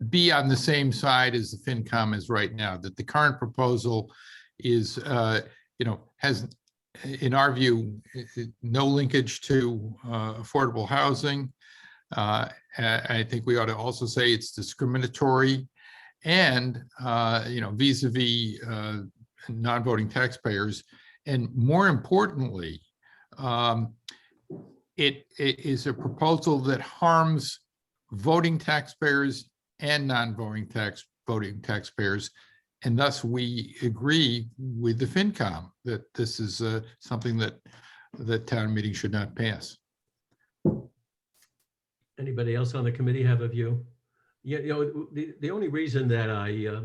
be on the same side as the FinCom is right now, that the current proposal is, has, in our view, no linkage to affordable housing. I think we ought to also say it's discriminatory, and vis-a-vis non-voting taxpayers, and more importantly, it is a proposal that harms voting taxpayers and non-voting taxpayers. And thus we agree with the FinCom that this is something that the town meeting should not pass. Anybody else on the committee have a view? Yeah, the only reason that I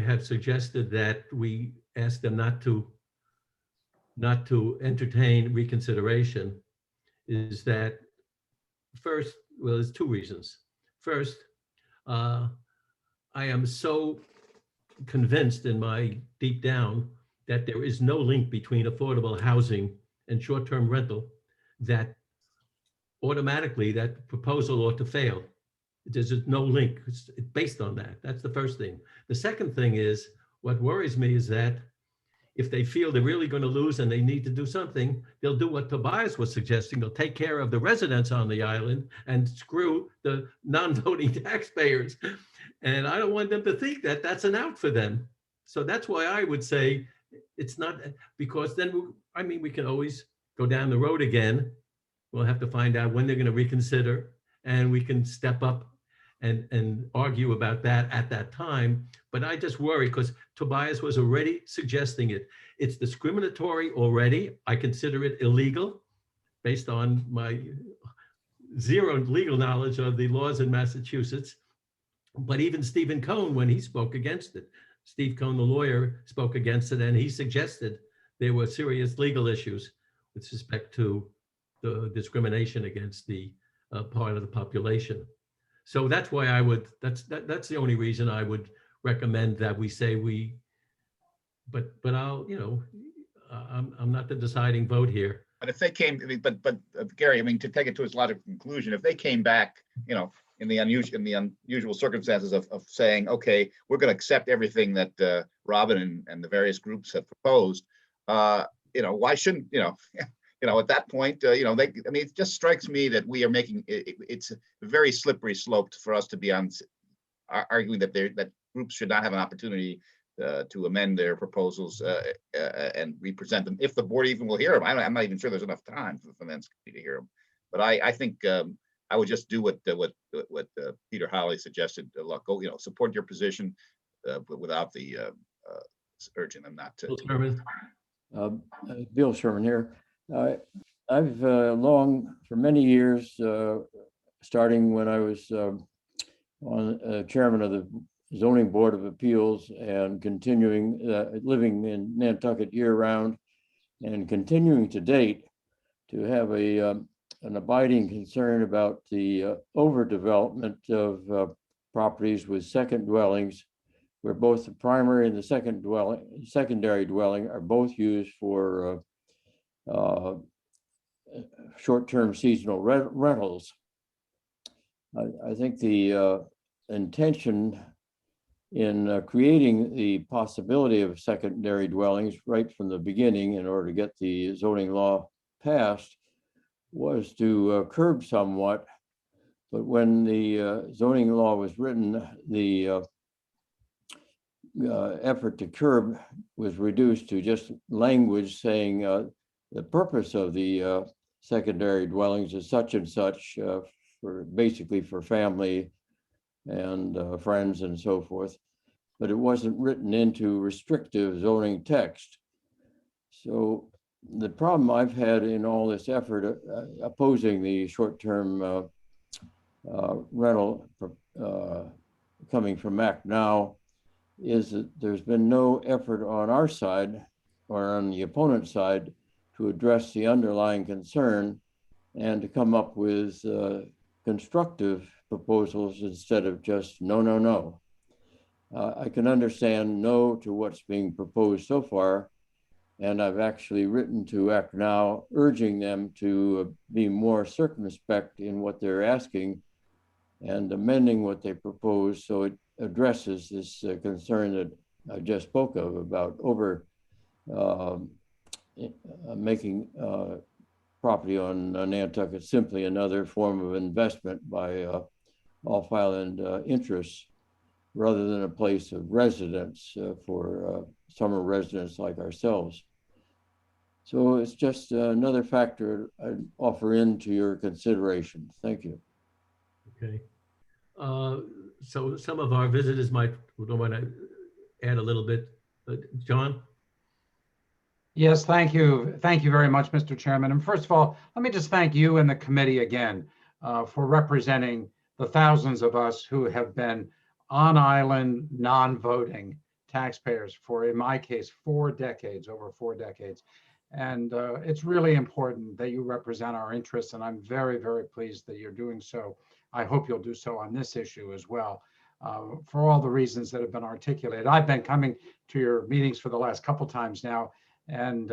have suggested that we ask them not to entertain reconsideration is that first, well, there's two reasons. First, I am so convinced in my deep down that there is no link between affordable housing and short-term rental, that automatically that proposal ought to fail. There's no link. It's based on that. That's the first thing. The second thing is, what worries me is that if they feel they're really going to lose and they need to do something, they'll do what Tobias was suggesting. They'll take care of the residents on the island and screw the non-voting taxpayers. And I don't want them to think that that's an out for them. So that's why I would say it's not, because then, we can always go down the road again. We'll have to find out when they're going to reconsider, and we can step up and argue about that at that time. But I just worry because Tobias was already suggesting it. It's discriminatory already. I consider it illegal based on my zero legal knowledge of the laws in Massachusetts. But even Stephen Cohn, when he spoke against it, Steve Cohn, the lawyer, spoke against it, and he suggested there were serious legal issues with respect to the discrimination against the part of the population. So that's why I would, that's the only reason I would recommend that we say but I'll, I'm not the deciding vote here. But if they came, but Gary, to take it to its logical conclusion, if they came back, in the unusual circumstances of saying, okay, we're going to accept everything that Robin and the various groups have proposed, why shouldn't, at that point, I mean, it just strikes me that we are making, it's a very slippery slope for us to be arguing that that groups should not have an opportunity to amend their proposals and represent them, if the board even will hear them. I'm not even sure there's enough time for the finance committee to hear them. But I think I would just do what Peter Holly suggested. Go, support your position, but without the urging them not to. Bill Sherman. Bill Sherman here. I've for many years, starting when I was chairman of the Zoning Board of Appeals and continuing living in Nantucket year-round and continuing to date, to have an abiding concern about the overdevelopment of properties with second dwellings, where both the primary and the secondary dwelling are both used for short-term seasonal rentals. I think the intention in creating the possibility of secondary dwellings right from the beginning in order to get the zoning law passed was to curb somewhat. But when the zoning law was written, the effort to curb was reduced to just language saying the purpose of the secondary dwellings is such and such, for basically for family and friends and so forth, but it wasn't written into restrictive zoning text. So the problem I've had in all this effort opposing the short-term rental coming from Act Now is that there's been no effort on our side or on the opponent's side to address the underlying concern and to come up with constructive proposals instead of just no, no, no. I can understand no to what's being proposed so far, and I've actually written to Act Now urging them to be more circumspect in what they're asking and amending what they propose so it addresses this concern that I just spoke of about making property on Nantucket simply another form of investment by off island interests rather than a place of residence for summer residents like ourselves. So it's just another factor I'd offer into your consideration. Thank you. Okay. So some of our visitors might want to add a little bit. John? Yes, thank you. Thank you very much, Mr. Chairman. And first of all, let me just thank you and the committee again for representing the thousands of us who have been on island, non-voting taxpayers for, in my case, 4 decades, over 4 decades. And it's really important that you represent our interests, and I'm very, very pleased that you're doing so. I hope you'll do so on this issue as well, for all the reasons that have been articulated. I've been coming to your meetings for the last couple times now, and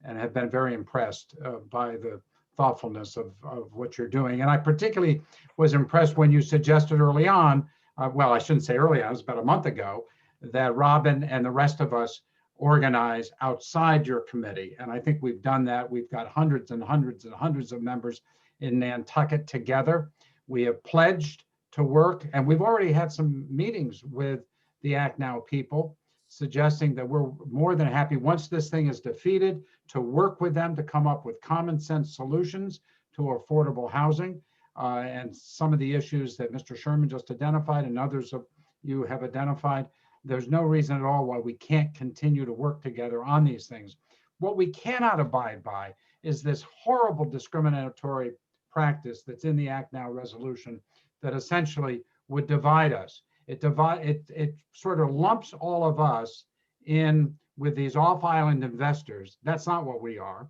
have been very impressed by the thoughtfulness of what you're doing. And I particularly was impressed when you suggested early on, well, I shouldn't say early on, it was about a month ago, that Robin and the rest of us organize outside your committee. And I think we've done that. We've got hundreds and hundreds and hundreds of members in Nantucket together. We have pledged to work, and we've already had some meetings with the Act Now people, suggesting that we're more than happy, once this thing is defeated, to work with them to come up with common sense solutions to affordable housing. And some of the issues that Mr. Sherman just identified and others of you have identified, there's no reason at all why we can't continue to work together on these things. What we cannot abide by is this horrible discriminatory practice that's in the Act Now resolution that essentially would divide us. It sort of lumps all of us in with these off-island investors. That's not what we are.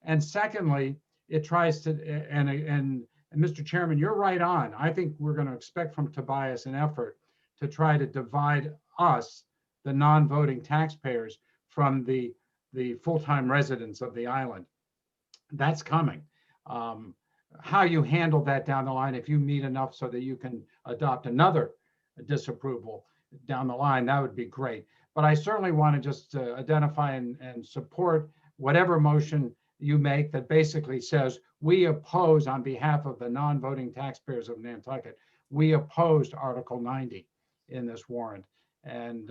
And secondly, it tries to, and Mr. Chairman, you're right on. I think we're going to expect from Tobias an effort to try to divide us, the non-voting taxpayers, from the full-time residents of the island. That's coming. How you handle that down the line, if you meet enough so that you can adopt another disapproval down the line, that would be great. But I certainly want to just identify and support whatever motion you make that basically says, we oppose on behalf of the non-voting taxpayers of Nantucket, we opposed Article 90 in this warrant. And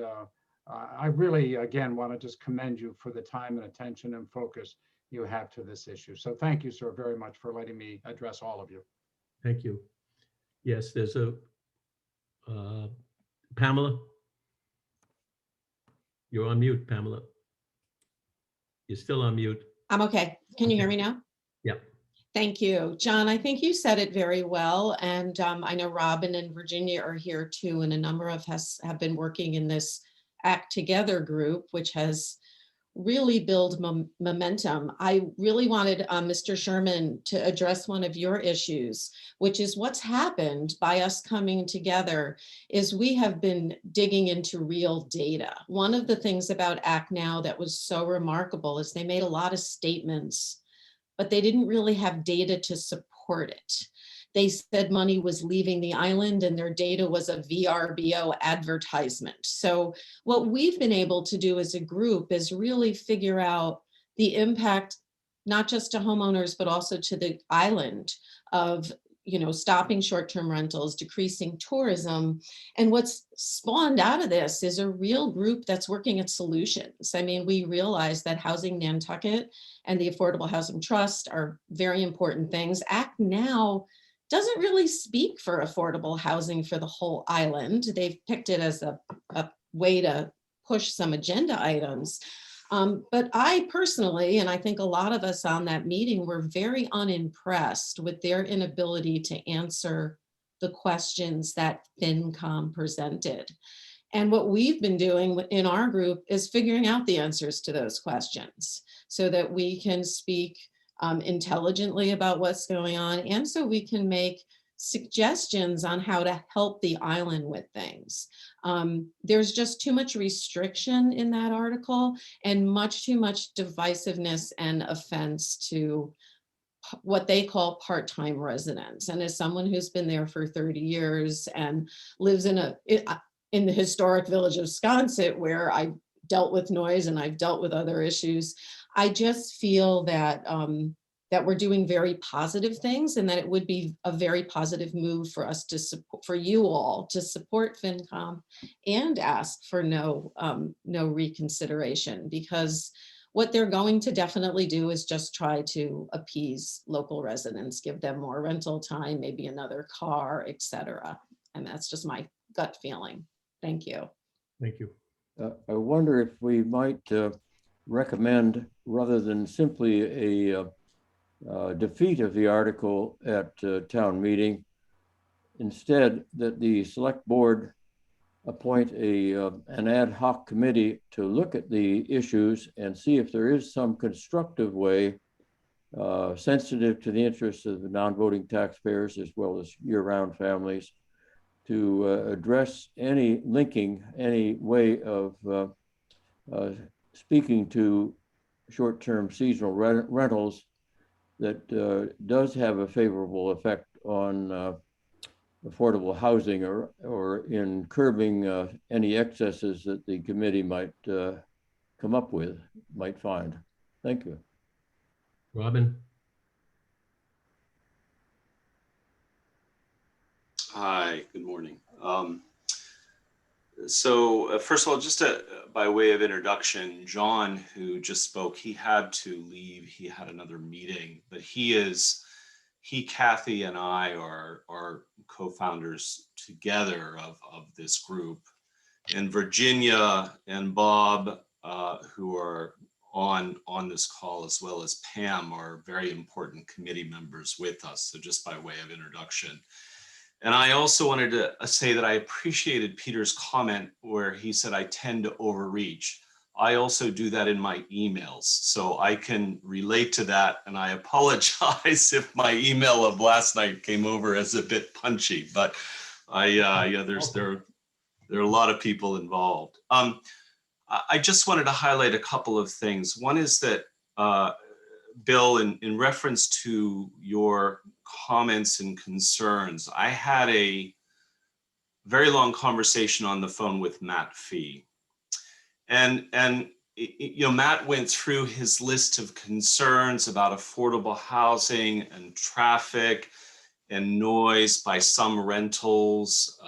I really, again, want to just commend you for the time and attention and focus you have to this issue. So thank you, sir, very much for letting me address all of you. Thank you. Yes, there's a Pamela. You're on mute, Pamela. You're still on mute. I'm okay. Can you hear me now? Yep. Thank you. John, I think you said it very well. And I know Robin and Virginia are here too, and a number of us have been working in this Act Together group, which has really built momentum. I really wanted Mr. Sherman to address one of your issues, which is what's happened by us coming together is we have been digging into real data. One of the things about Act Now that was so remarkable is they made a lot of statements, but they didn't really have data to support it. They said money was leaving the island and their data was a VRBO advertisement. So what we've been able to do as a group is really figure out the impact, not just to homeowners, but also to the island of, you know, stopping short-term rentals, decreasing tourism. And what's spawned out of this is a real group that's working at solutions. I mean, we realize that Housing Nantucket and the Affordable Housing Trust are very important things. Act Now doesn't really speak for affordable housing for the whole island. They've picked it as a way to push some agenda items. But I personally, and I think a lot of us on that meeting, were very unimpressed with their inability to answer the questions that FinCom presented. And what we've been doing in our group is figuring out the answers to those questions so that we can speak intelligently about what's going on, and so we can make suggestions on how to help the island with things. There's just too much restriction in that article and much too much divisiveness and offense to what they call part-time residents. And as someone who's been there for 30 years and lives in the historic village of Sconset, where I dealt with noise and I've dealt with other issues, I just feel that that we're doing very positive things, and that it would be a very positive move for us to support, for you all to support FinCom and ask for no reconsideration, because what they're going to definitely do is just try to appease local residents, give them more rental time, maybe another car, etc. And that's just my gut feeling. Thank you. Thank you. I wonder if we might recommend, rather than simply a defeat of the article at town meeting, instead that the select board appoint an ad hoc committee to look at the issues and see if there is some constructive way sensitive to the interests of the non-voting taxpayers as well as year-round families to address any way of speaking to short-term seasonal rentals that does have a favorable effect on affordable housing or in curbing any excesses that the committee might find. Thank you. Robin? Hi, good morning. So first of all, just by way of introduction, John, who just spoke, he had to leave. He had another meeting, but he, Kathy, and I are co-founders together of this group. And Virginia and Bob, who are on this call, as well as Pam, are very important committee members with us. So just by way of introduction. And I also wanted to say that I appreciated Peter's comment where he said, I tend to overreach. I also do that in my emails. So I can relate to that. And I apologize if my email of last night came over as a bit punchy, but there are a lot of people involved. I just wanted to highlight a couple of things. One is that, Bill, in reference to your comments and concerns, I had a very long conversation on the phone with Matt Fee. And Matt went through his list of concerns about affordable housing and traffic and noise by some rentals,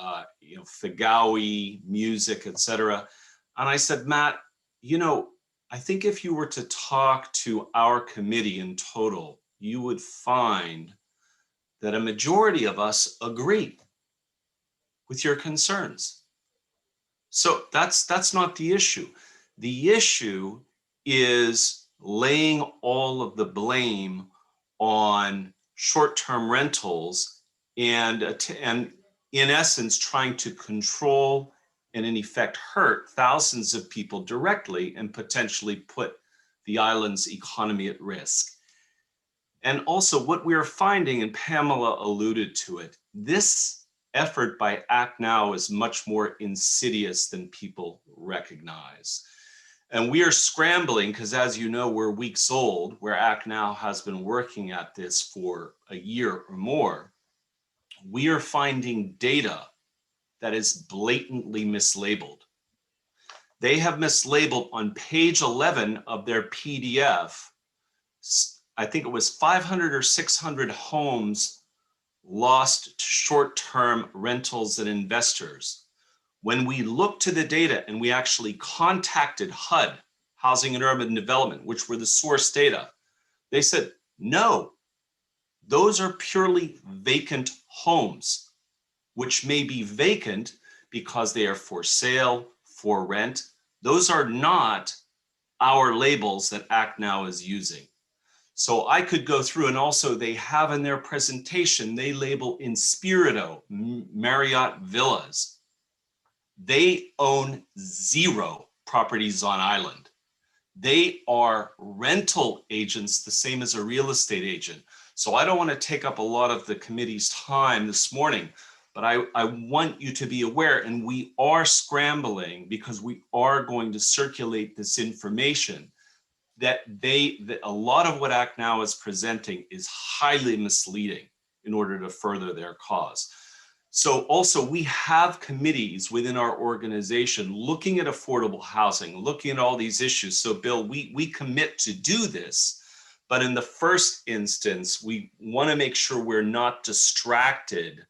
Figawi, music, etc. And I said, Matt, I think if you were to talk to our committee in total, you would find that a majority of us agree with your concerns. So that's not the issue. The issue is laying all of the blame on short-term rentals and in essence trying to control and in effect hurt thousands of people directly and potentially put the island's economy at risk. And also what we're finding, and Pamela alluded to it, this effort by Act Now is much more insidious than people recognize. And we are scrambling because, as you know, we're weeks old, where Act Now has been working at this for a year or more. We are finding data that is blatantly mislabeled. They have mislabeled on page 11 of their PDF, I think it was 500 or 600 homes lost to short-term rentals and investors. When we looked to the data and we actually contacted HUD, Housing and Urban Development, which were the source data, they said, no, those are purely vacant homes, which may be vacant because they are for sale, for rent. Those are not our labels that Act Now is using. So I could go through, and also they have in their presentation, they label Inspirito, Marriott Villas. They own 0 properties on island. They are rental agents, the same as a real estate agent. So I don't want to take up a lot of the committee's time this morning, but I want you to be aware, and we are scrambling because we are going to circulate this information that a lot of what Act Now is presenting is highly misleading in order to further their cause. So also we have committees within our organization looking at affordable housing, looking at all these issues. So Bill, we commit to do this, but in the first instance, we want to make sure we're not distracted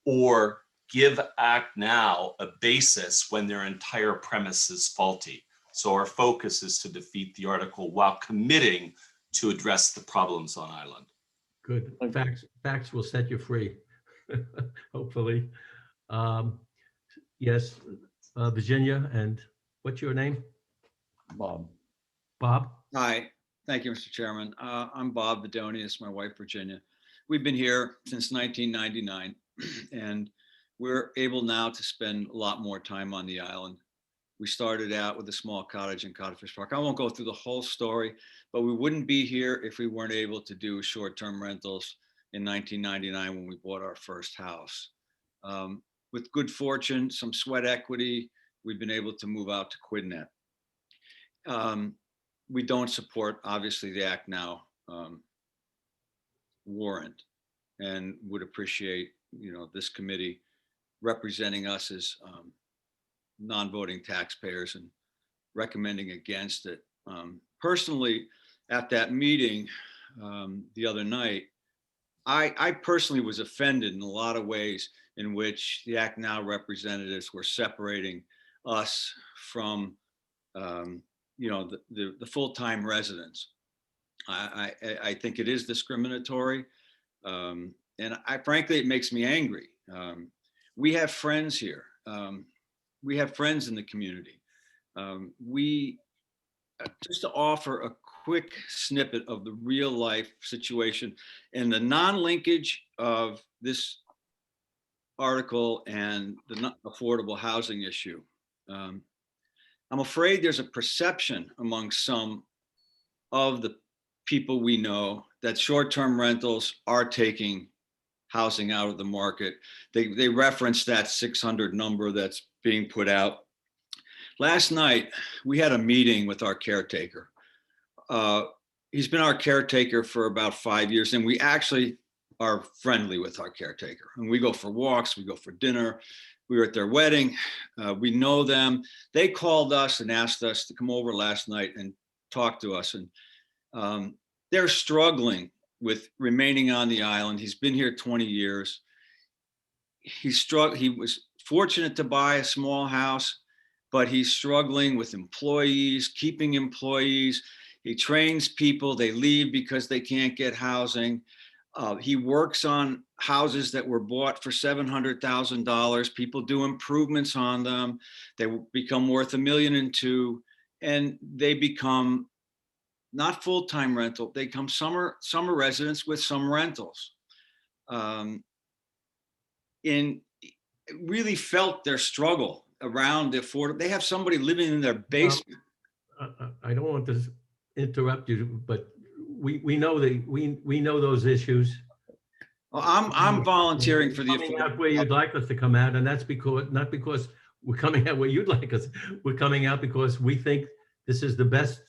or give Act Now a basis when their entire premise is faulty. So our focus is to defeat the article while committing to address the problems on island. Good. Facts will set you free, hopefully. Yes, Virginia, and what's your name? Bob. Bob? Hi, thank you, Mr. Chairman. I'm Bob Vidonius, my wife, Virginia. We've been here since 1999, and we're able now to spend a lot more time on the island. We started out with a small cottage in Codfish Park. I won't go through the whole story, but we wouldn't be here if we weren't able to do short-term rentals in 1999 when we bought our first house. With good fortune, some sweat equity, we've been able to move out to Quidnet. We don't support, obviously, the Act Now warrant, and would appreciate, this committee representing us as non-voting taxpayers and recommending against it. Personally, at that meeting the other night, I personally was offended in a lot of ways in which the Act Now representatives were separating us from the full-time residents. I think it is discriminatory, and frankly, it makes me angry. We have friends here. We have friends in the community. Just to offer a quick snippet of the real life situation and the non-linkage of this article and the affordable housing issue. I'm afraid there's a perception among some of the people we know that short-term rentals are taking housing out of the market. They reference that 600 number that's being put out. Last night, we had a meeting with our caretaker. He's been our caretaker for about 5 years, and we actually are friendly with our caretaker. And we go for walks, we go for dinner. We were at their wedding. We know them. They called us and asked us to come over last night and talk to us. And they're struggling with remaining on the island. He's been here 20 years. He was fortunate to buy a small house, but he's struggling with employees, keeping employees. He trains people, they leave because they can't get housing. He works on houses that were bought for $700,000. People do improvements on them. They become worth $1.2 million, and they become not full-time rental. They become summer residents with some rentals. And really felt their struggle around the affordable. They have somebody living in their basement. I don't want to interrupt you, but we know we know those issues. Well, I'm volunteering for the Coming out where you'd like us to come out, and that's because not because we're coming out where you'd like us. We're coming out because we think this is the best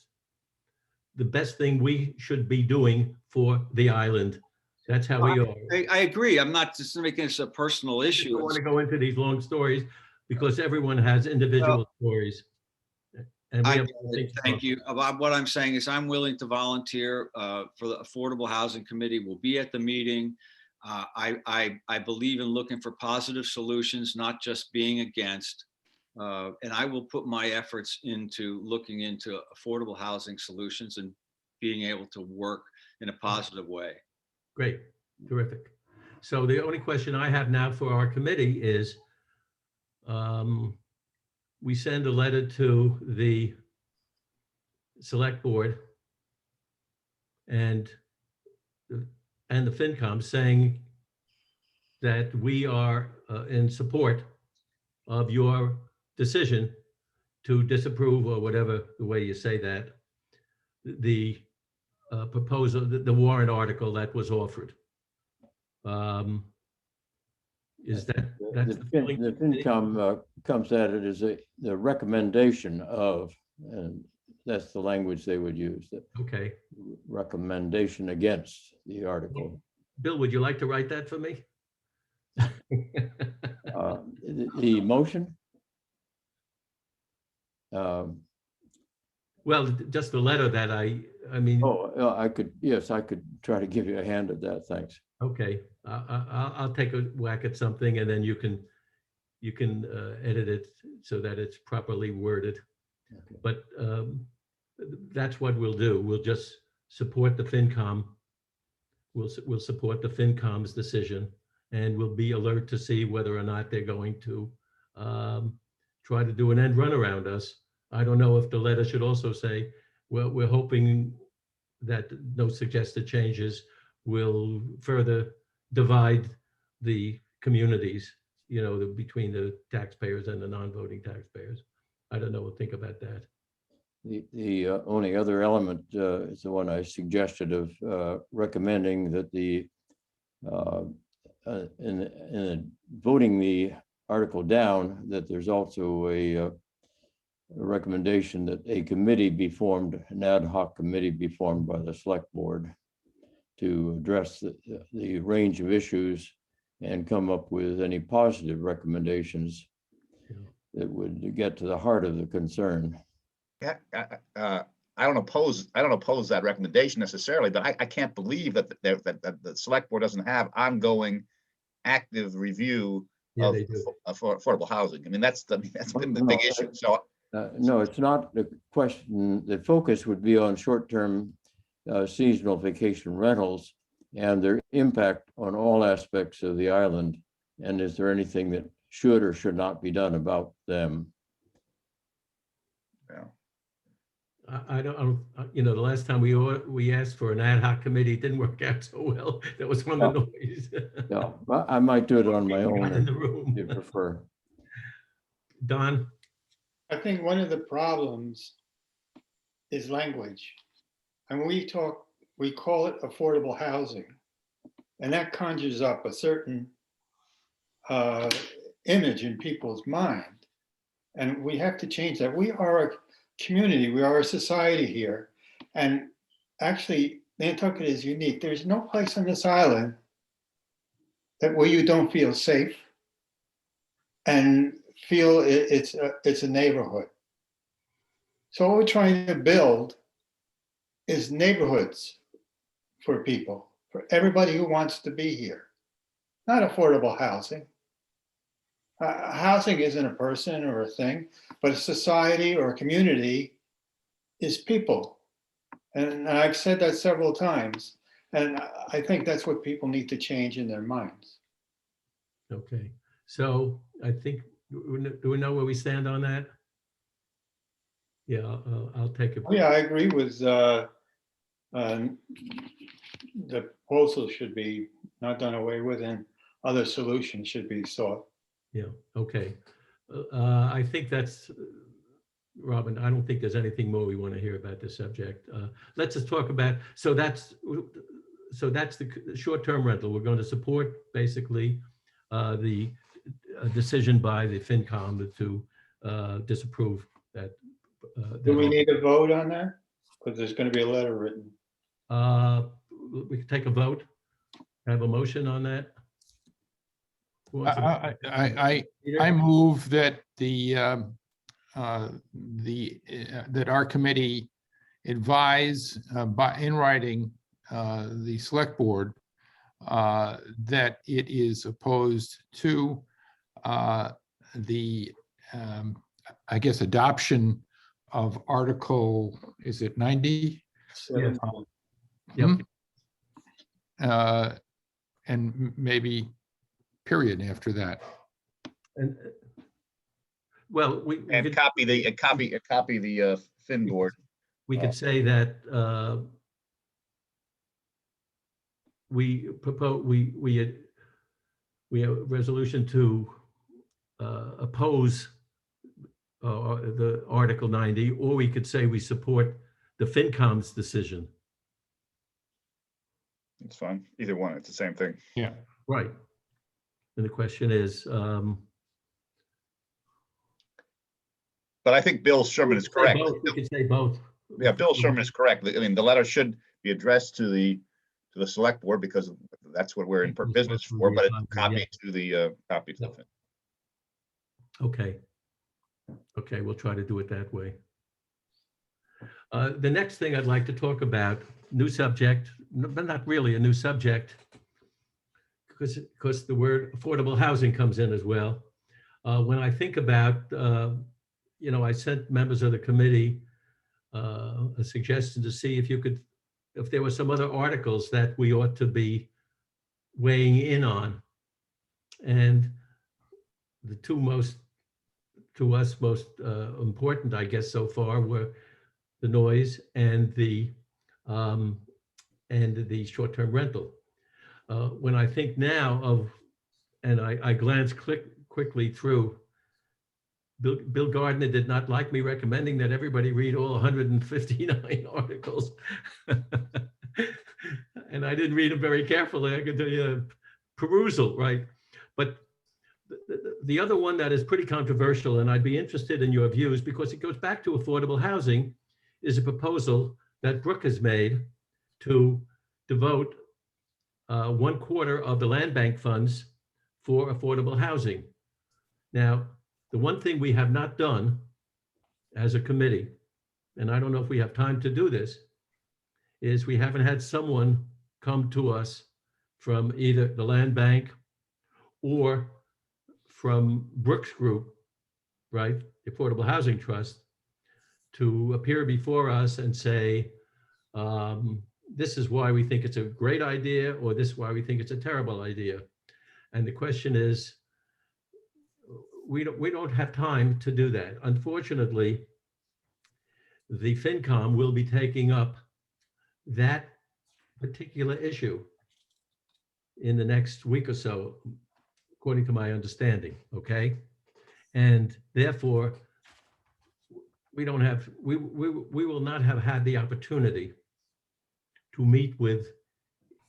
thing we should be doing for the island. That's how we are. I agree. I'm not just making this a personal I issue. don't want to go into these long stories because everyone has individual stories. And we have things to Thank talk you. What I'm saying is I'm willing to volunteer for the Affordable Housing Committee. We'll be at the meeting. I believe in looking for positive solutions, not just being against. And I will put my efforts into looking into affordable housing solutions and being able to work in a positive way. Great, terrific. So the only question I have now for our committee is, we send a letter to the select board and the FinCom saying that we are in support of your decision to disapprove, or whatever the way you say that, the proposal, the warrant article that was offered. Is that's the feeling? The FinCom comes at it as the recommendation of, and that's the language they would use, the Okay. recommendation against the article. Bill, would you like to write that for me? The motion? Well, just the letter that I mean. Oh, I could, yes, I could try to give you a hand at that, thanks. Okay, I'll take a whack at something, and then you can edit it so that it's properly worded. Okay. But that's what we'll do. We'll just support the FinCom. We'll support the FinCom's decision, and we'll be alert to see whether or not they're going to try to do an end run around us. I don't know if the letter should also say, well, we're hoping that no suggested changes will further divide the communities, you know, between the taxpayers and the non-voting taxpayers. I don't know what to think about that. The only other element is the one I suggested of recommending that in voting the article down, that there's also a recommendation that a committee be formed, an ad hoc committee be formed by the select board to address the range of issues and come up with any positive recommendations that would get to the heart of the concern. Yeah, I don't oppose that recommendation necessarily, but I can't believe that the select board doesn't have ongoing active review of affordable housing. I mean, that's been the big issue. So no, it's not the question. The focus would be on short-term seasonal vacation rentals and their impact on all aspects of the island. And is there anything that should or should not be done about them? yeah. I don't, you know, the last time we asked for an ad hoc committee, it didn't work out so well. That was from the noise. Yeah, I might do it on my own in the room. if you prefer. Don? I think one of the problems is language. And we call it affordable housing. And that conjures up a certain image in people's mind. And we have to change that. We are a community, we are a society here. And actually, Nantucket is unique. There's no place on this island where you don't feel safe and feel it's a neighborhood. So what we're trying to build is neighborhoods for people, for everybody who wants to be here, not affordable housing. Housing isn't a person or a thing, but a society or a community is people. And I've said that several times. And I think that's what people need to change in their minds. Okay, so I think, do we know where we stand on that? Yeah, I'll take it. Yeah, I agree with the proposal should be not done away with and other solutions should be sought. Yeah, okay. I think that's, Robin, I don't think there's anything more we want to hear about this subject. Let's just talk about, so that's the short-term rental. We're going to support basically the decision by the FinCom to disapprove that. Do we need a vote on that? Because there's going to be a letter written. We can take a vote. Have a motion on that? Who wants to- I move that that our committee advise in writing the select board that it is opposed to the I guess adoption of Article, is it 90? Yes. Hmm? And maybe period after that. And, well, we And could- copy the Fin board. we could say that we propose, we have a resolution to oppose the Article 90, or we could say we support the FinCom's decision. It's fine. Either one, it's the same thing. Yeah. Right. And the question is, But I think Bill Sherman is correct. We could say both. Yeah, Bill Sherman is correct. I mean, the letter should be addressed to the select board because that's what we're in business for, but it's copied to the copy to the Fin. Okay. Okay, we'll try to do it that way. The next thing I'd like to talk about, new subject, but not really a new subject, because the word affordable housing comes in as well. When I think about, I sent members of the committee a suggestion to see if there were some other articles that we ought to be weighing in on. And the two most important, I guess, so far were the noise and the short-term rental. When I think now of, and I glance quickly through, Bill Gardner did not like me recommending that everybody read all 159 articles. And I didn't read them very carefully. I could tell you perusal, right? But the other one that is pretty controversial, and I'd be interested in your views because it goes back to affordable housing, is a proposal that Brooke has made to devote 1/4 of the land bank funds for affordable housing. Now, the one thing we have not done as a committee, and I don't know if we have time to do this, is we haven't had someone come to us from either the land bank or from Brooks Group, right, the Affordable Housing Trust, to appear before us and say, this is why we think it's a great idea, or this is why we think it's a terrible idea. And the question is, we don't have time to do that. Unfortunately, the FinCom will be taking up that particular issue in the next week or so, according to my understanding, okay? And therefore, we will not have had the opportunity to meet with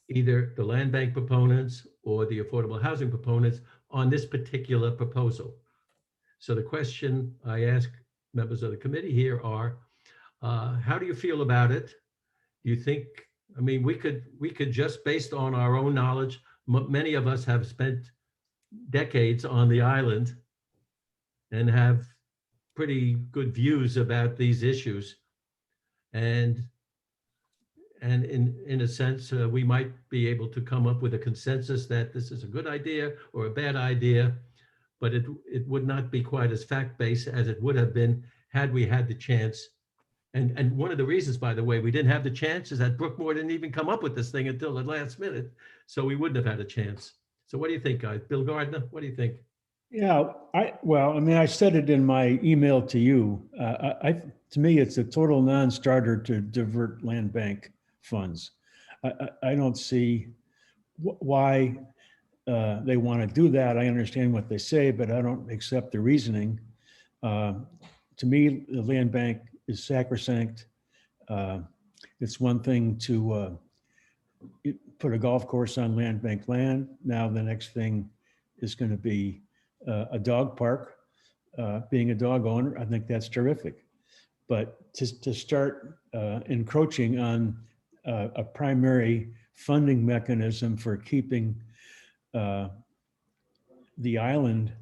either the land bank proponents or the affordable housing proponents on this particular proposal. So the question I ask members of the committee here are, how do you feel about it? Do you think, I mean, we could just based on our own knowledge, many of us have spent decades on the island and have pretty good views about these issues. And in a sense, we might be able to come up with a consensus that this is a good idea or a bad idea, but it would not be quite as fact-based as it would have been had we had the chance. And one of the reasons, by the way, we didn't have the chance is that Brookmore didn't even come up with this thing until the last minute. So we wouldn't have had a chance. So what do you think, guys? Bill Gardner, what do you think? Yeah, well, I mean, I said it in my email to you. To me, it's a total non-starter to divert land bank funds. I don't see why they want to do that. I understand what they say, but I don't accept the reasoning. To me, the land bank is sacrosanct. It's one thing to put a golf course on land bank land. Now the next thing is going to be a dog park. Being a dog owner, I think that's terrific. But to start encroaching on a primary funding mechanism for keeping the island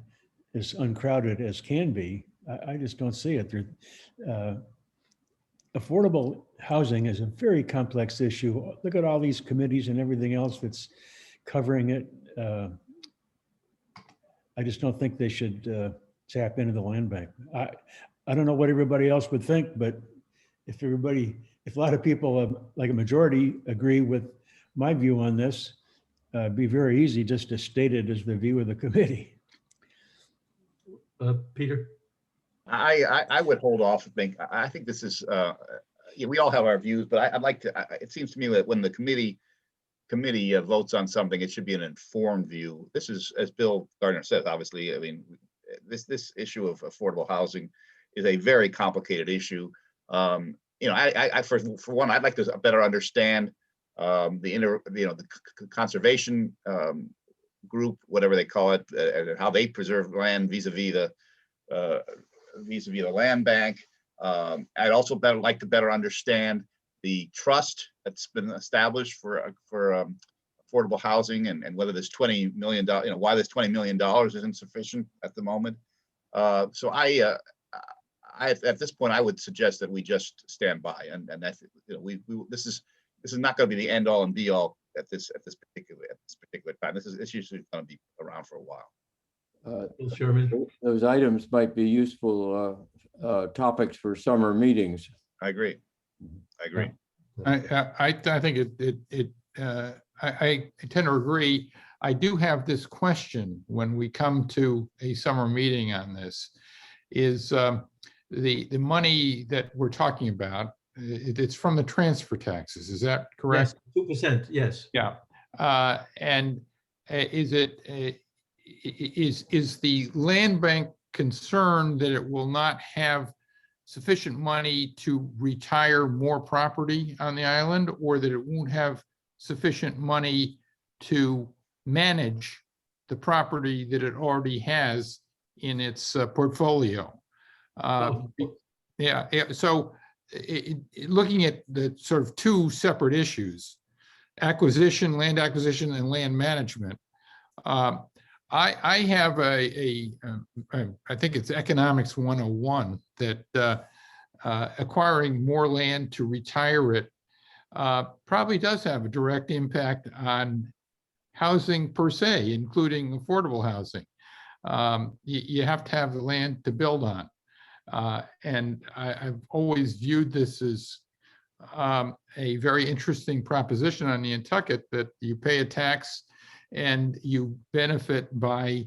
as uncrowded as can be, I just don't see it. Affordable housing is a very complex issue. Look at all these committees and everything else that's covering it. I just don't think they should tap into the land bank. I don't know what everybody else would think, but if a lot of people, like a majority, agree with my view on this, it'd be very easy just to state it as the view of the committee. Peter? I would hold off. I think this is, we all have our views, but I'd like to, it seems to me that when the committee votes on something, it should be an informed view. This is, as Bill Gardner says, obviously, I mean, this issue of affordable housing is a very complicated issue. For one, I'd like to better understand the conservation group, whatever they call it, and how they preserve land vis-a-vis the land bank. I'd also like to better understand the trust that's been established for affordable housing and whether this $20 million, why this $20 million isn't sufficient at the moment. So at this point, I would suggest that we just stand by, and that's, this is not going to be the end all and be all at this particular time. This issue is going to be around for a while. Sherman? Those items might be useful topics for summer meetings. I agree. I think I tend to agree. I do have this question when we come to a summer meeting on this, is the money that we're talking about, it's from the transfer taxes, is that correct? Yes, 2%, yes. Yeah. And is the land bank concerned that it will not have sufficient money to retire more property on the island, or that it won't have sufficient money to manage the property that it already has in its portfolio? So looking at the sort of two separate issues, land acquisition and land management, I have I think it's Economics 101 that acquiring more land to retire it probably does have a direct impact on housing per se, including affordable housing. You have to have the land to build on. And I've always viewed this as a very interesting proposition on Nantucket, that you pay a tax and you benefit by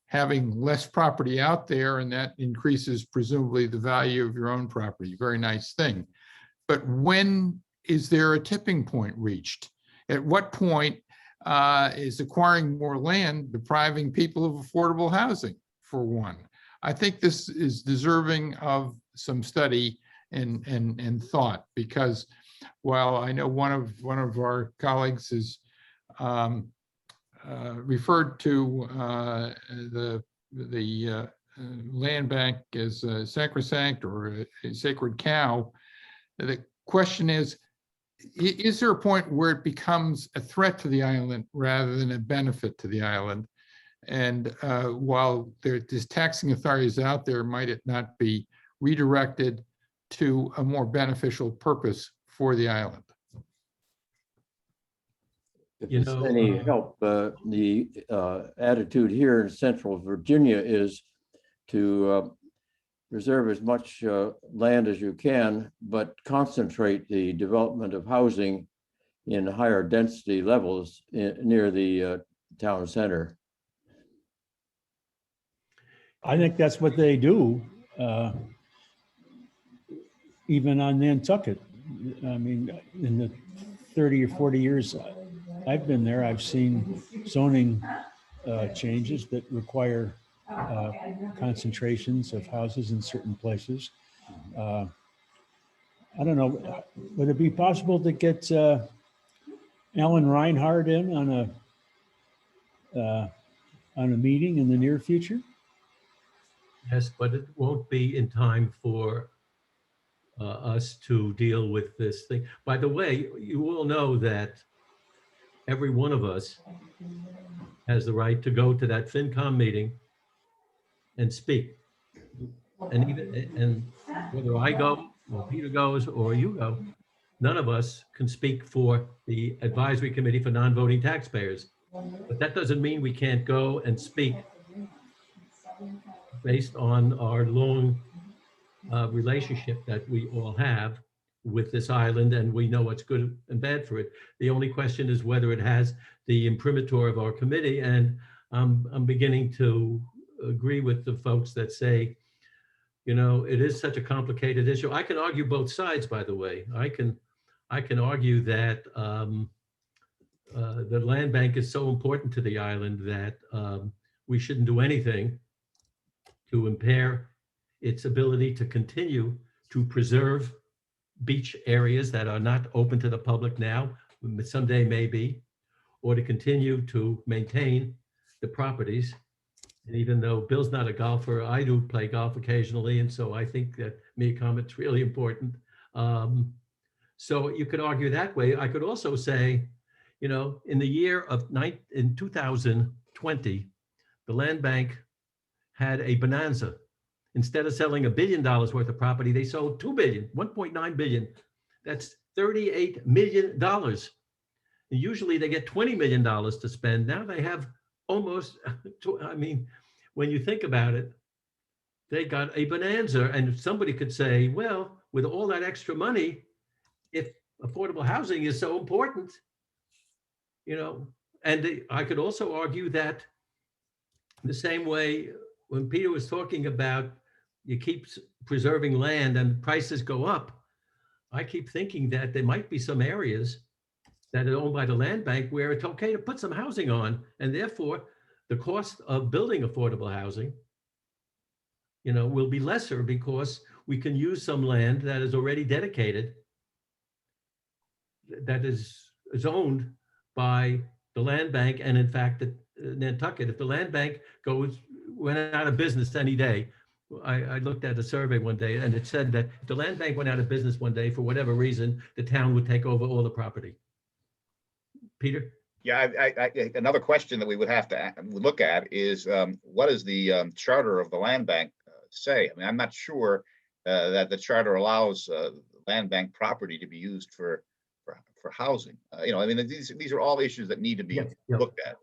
having less property out there, and that increases presumably the value of your own property. Very nice thing. But when is there a tipping point reached? At what point is acquiring more land depriving people of affordable housing, for one? I think this is deserving of some study and thought, because while I know one of our colleagues is referred to the land bank as a sacrosanct or a sacred cow, the question is there a point where it becomes a threat to the island rather than a benefit to the island? And while there's taxing authorities out there, might it not be redirected to a more beneficial purpose for the island? If You it's know, any help, the attitude here in Central Virginia is to preserve as much land as you can, but concentrate the development of housing in higher density levels near the town center. I think that's what they do, even on Nantucket. I mean, in the 30 or 40 years I've been there, I've seen zoning changes that require concentrations of houses in certain places. I don't know, would it be possible to get Alan Reinhardt in on a meeting in the near future? yes, but it won't be in time for us to deal with this thing. By the way, you all know that every one of us has the right to go to that FinCom meeting and speak. And whether I go or Peter goes or you go, none of us can speak for the Advisory Committee for Non-Voting Taxpayers. But that doesn't mean we can't go and speak based on our long relationship that we all have with this island, and we know what's good and bad for it. The only question is whether it has the imprimatur of our committee, and I'm beginning to agree with the folks that say, you know, it is such a complicated issue. I can argue both sides, by the way. I can argue that the land bank is so important to the island that we shouldn't do anything to impair its ability to continue to preserve beach areas that are not open to the public now, but someday may be, or to continue to maintain the properties. And even though Bill's not a golfer, I do play golf occasionally, and so I think that Meacomet's really important. So you could argue that way. I could also say, you know, in the year of in 2020, the land bank had a bonanza. Instead of selling $1 billion worth of property, they sold 2 billion, 1.9 billion. That's $38 million. And usually they get $20 million to spend. Now they have almost, I mean, when you think about it, they got a bonanza. And somebody could say, well, with all that extra money, if affordable housing is so important, you know, and I could also argue that the same way when Peter was talking about you keep preserving land and prices go up, I keep thinking that there might be some areas that are owned by the land bank where it's okay to put some housing on, and therefore the cost of building affordable housing, you know, will be lesser because we can use some land that is already dedicated, that is owned by the land bank. And in fact, Nantucket, if the land bank went out of business any day, I looked at a survey one day and it said that if the land bank went out of business one day for whatever reason, the town would take over all the property. Peter? Yeah, another question that we would have to look at is what does the charter of the land bank say? I mean, I'm not sure that the charter allows land bank property to be used for housing. You know, I mean, these are all issues that need to be looked at.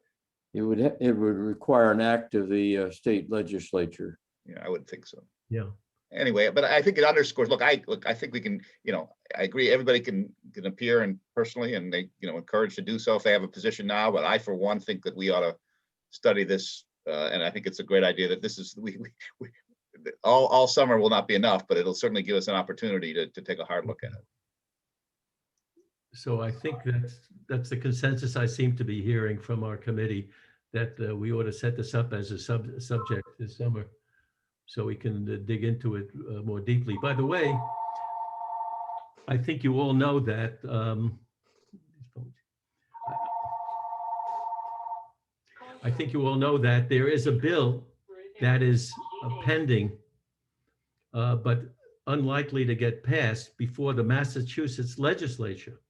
It would require an act of the state legislature. Yeah, I would think so. Yeah. Anyway, but I think it underscores, I think we can, you know, I agree, everybody can appear and personally, and they, you know, encouraged to do so if they have a position now, but I, for one, think that we ought to study this. And I think it's a great idea that this is, all summer will not be enough, but it'll certainly give us an opportunity to take a hard look at it. So I think that's the consensus I seem to be hearing from our committee, that we ought to set this up as a subject this summer, so we can dig into it more deeply. By the way, I think you all know that there is a bill that is pending, but unlikely to get passed before the Massachusetts legislature,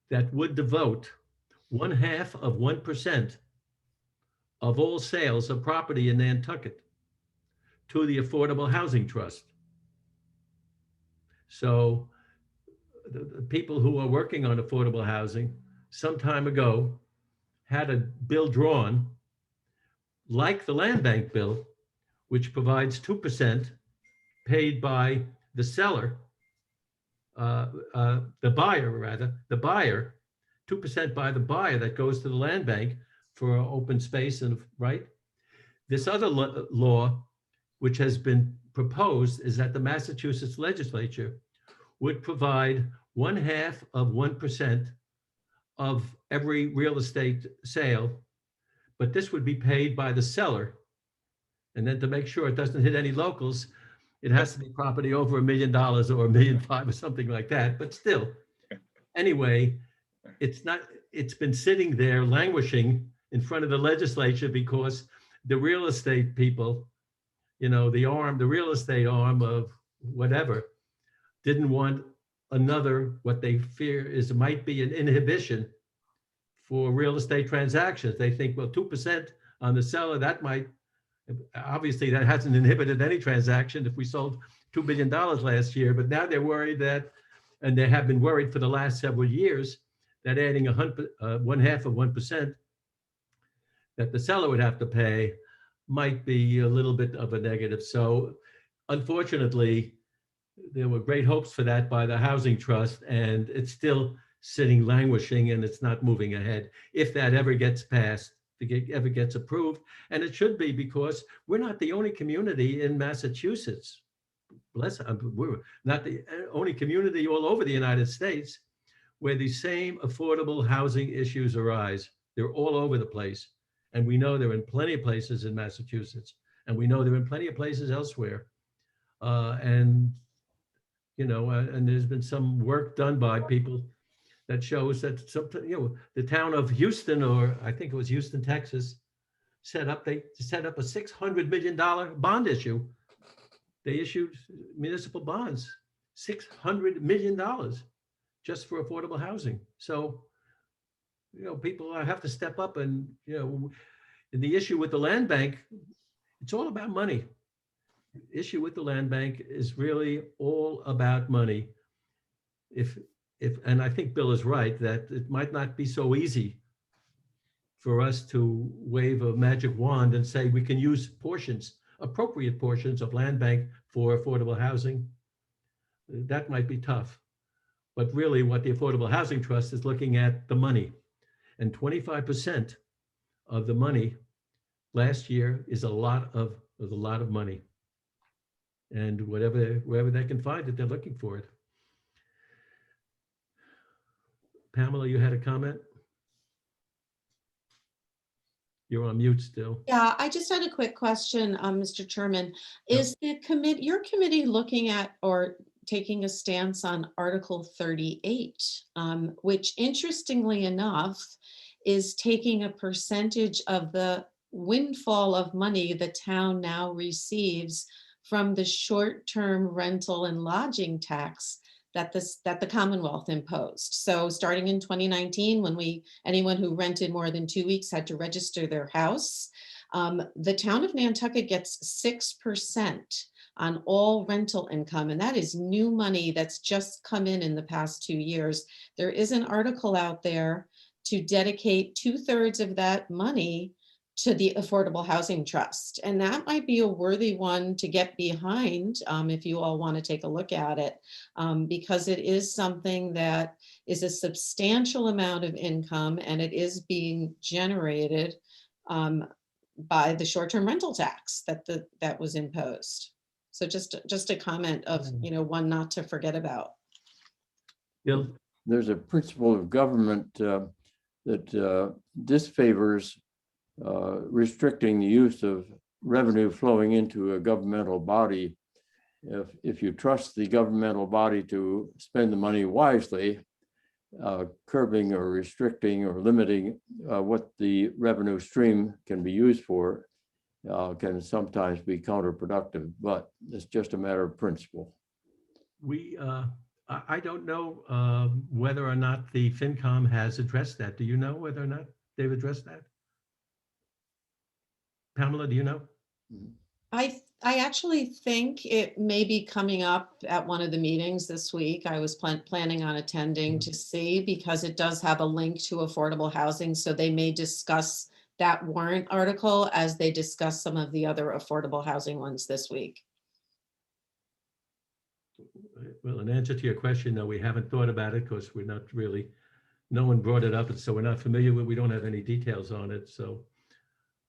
that would devote 0.5% of all sales of property in Nantucket to the Affordable Housing Trust. So the people who are working on affordable housing some time ago had a bill drawn like the land bank bill, which provides 2% paid by the seller, the buyer, 2% by the buyer that goes to the land bank for open space and right. This other law, which has been proposed, is that the Massachusetts legislature would provide 0.5% of every real estate sale, but this would be paid by the seller. And then to make sure it doesn't hit any locals, it has to be property over $1 million or $1.5 million or something like that, but still. Anyway, it's been sitting there languishing in front of the legislature because the real estate people, the real estate arm of whatever, didn't want another, what they fear is might be an inhibition for real estate transactions. They think, well, 2% on the seller, that might, obviously that hasn't inhibited any transaction if we sold $2 billion last year, but now they're worried that, and they have been worried for the last several years, that adding 0.5% that the seller would have to pay might be a little bit of a negative. So unfortunately, there were great hopes for that by the Housing Trust, and it's still sitting languishing and it's not moving ahead. If that ever gets passed, ever gets approved, and it should be, because we're not the only community in Massachusetts. We're not the only community all over the United States where the same affordable housing issues arise. They're all over the place. And we know they're in plenty of places in Massachusetts, and we know they're in plenty of places elsewhere. And there's been some work done by people that shows that the town of Houston, or I think it was Houston, Texas, set up a $600 million bond issue. They issued municipal bonds, $600 million just for affordable housing. So, people have to step up, and, the issue with the land bank, it's all about money. The issue with the land bank is really all about money. And I think Bill is right that it might not be so easy for us to wave a magic wand and say we can use appropriate portions of land bank for affordable housing. That might be tough. But really what the Affordable Housing Trust is looking at the money. And 25% of the money last year is a lot of money. And wherever they can find it, they're looking for it. Pamela, you had a comment? You're on mute still. Yeah, I just had a quick question, Mr. Chairman. Is your committee looking at or taking a stance on Article 38, which interestingly enough is taking a percentage of the windfall of money the town now receives from the short-term rental and lodging tax that the Commonwealth imposed. So starting in 2019, when anyone who rented more than 2 weeks had to register their house, the town of Nantucket gets 6% on all rental income. And that is new money that's just come in the past 2 years. There is an article out there to dedicate 2/3 of that money to the Affordable Housing Trust. And that might be a worthy one to get behind if you all want to take a look at it, because it is something that is a substantial amount of income, and it is being generated by the short-term rental tax that was imposed. So just a comment of, one not to forget about. Bill? There's a principle of government that disfavors restricting the use of revenue flowing into a governmental body. If you trust the governmental body to spend the money wisely, curbing or restricting or limiting what the revenue stream can be used for can sometimes be counterproductive, but it's just a matter of principle. I don't know whether or not the FinCom has addressed that. Do you know whether or not they've addressed that? Pamela, do you know? I actually think it may be coming up at one of the meetings this week. I was planning on attending to see, because it does have a link to affordable housing. So they may discuss that warrant article as they discuss some of the other affordable housing ones this week. Well, in answer to your question, no, we haven't thought about it because we're not really, no one brought it up, and so we're not familiar with, we don't have any details on it, so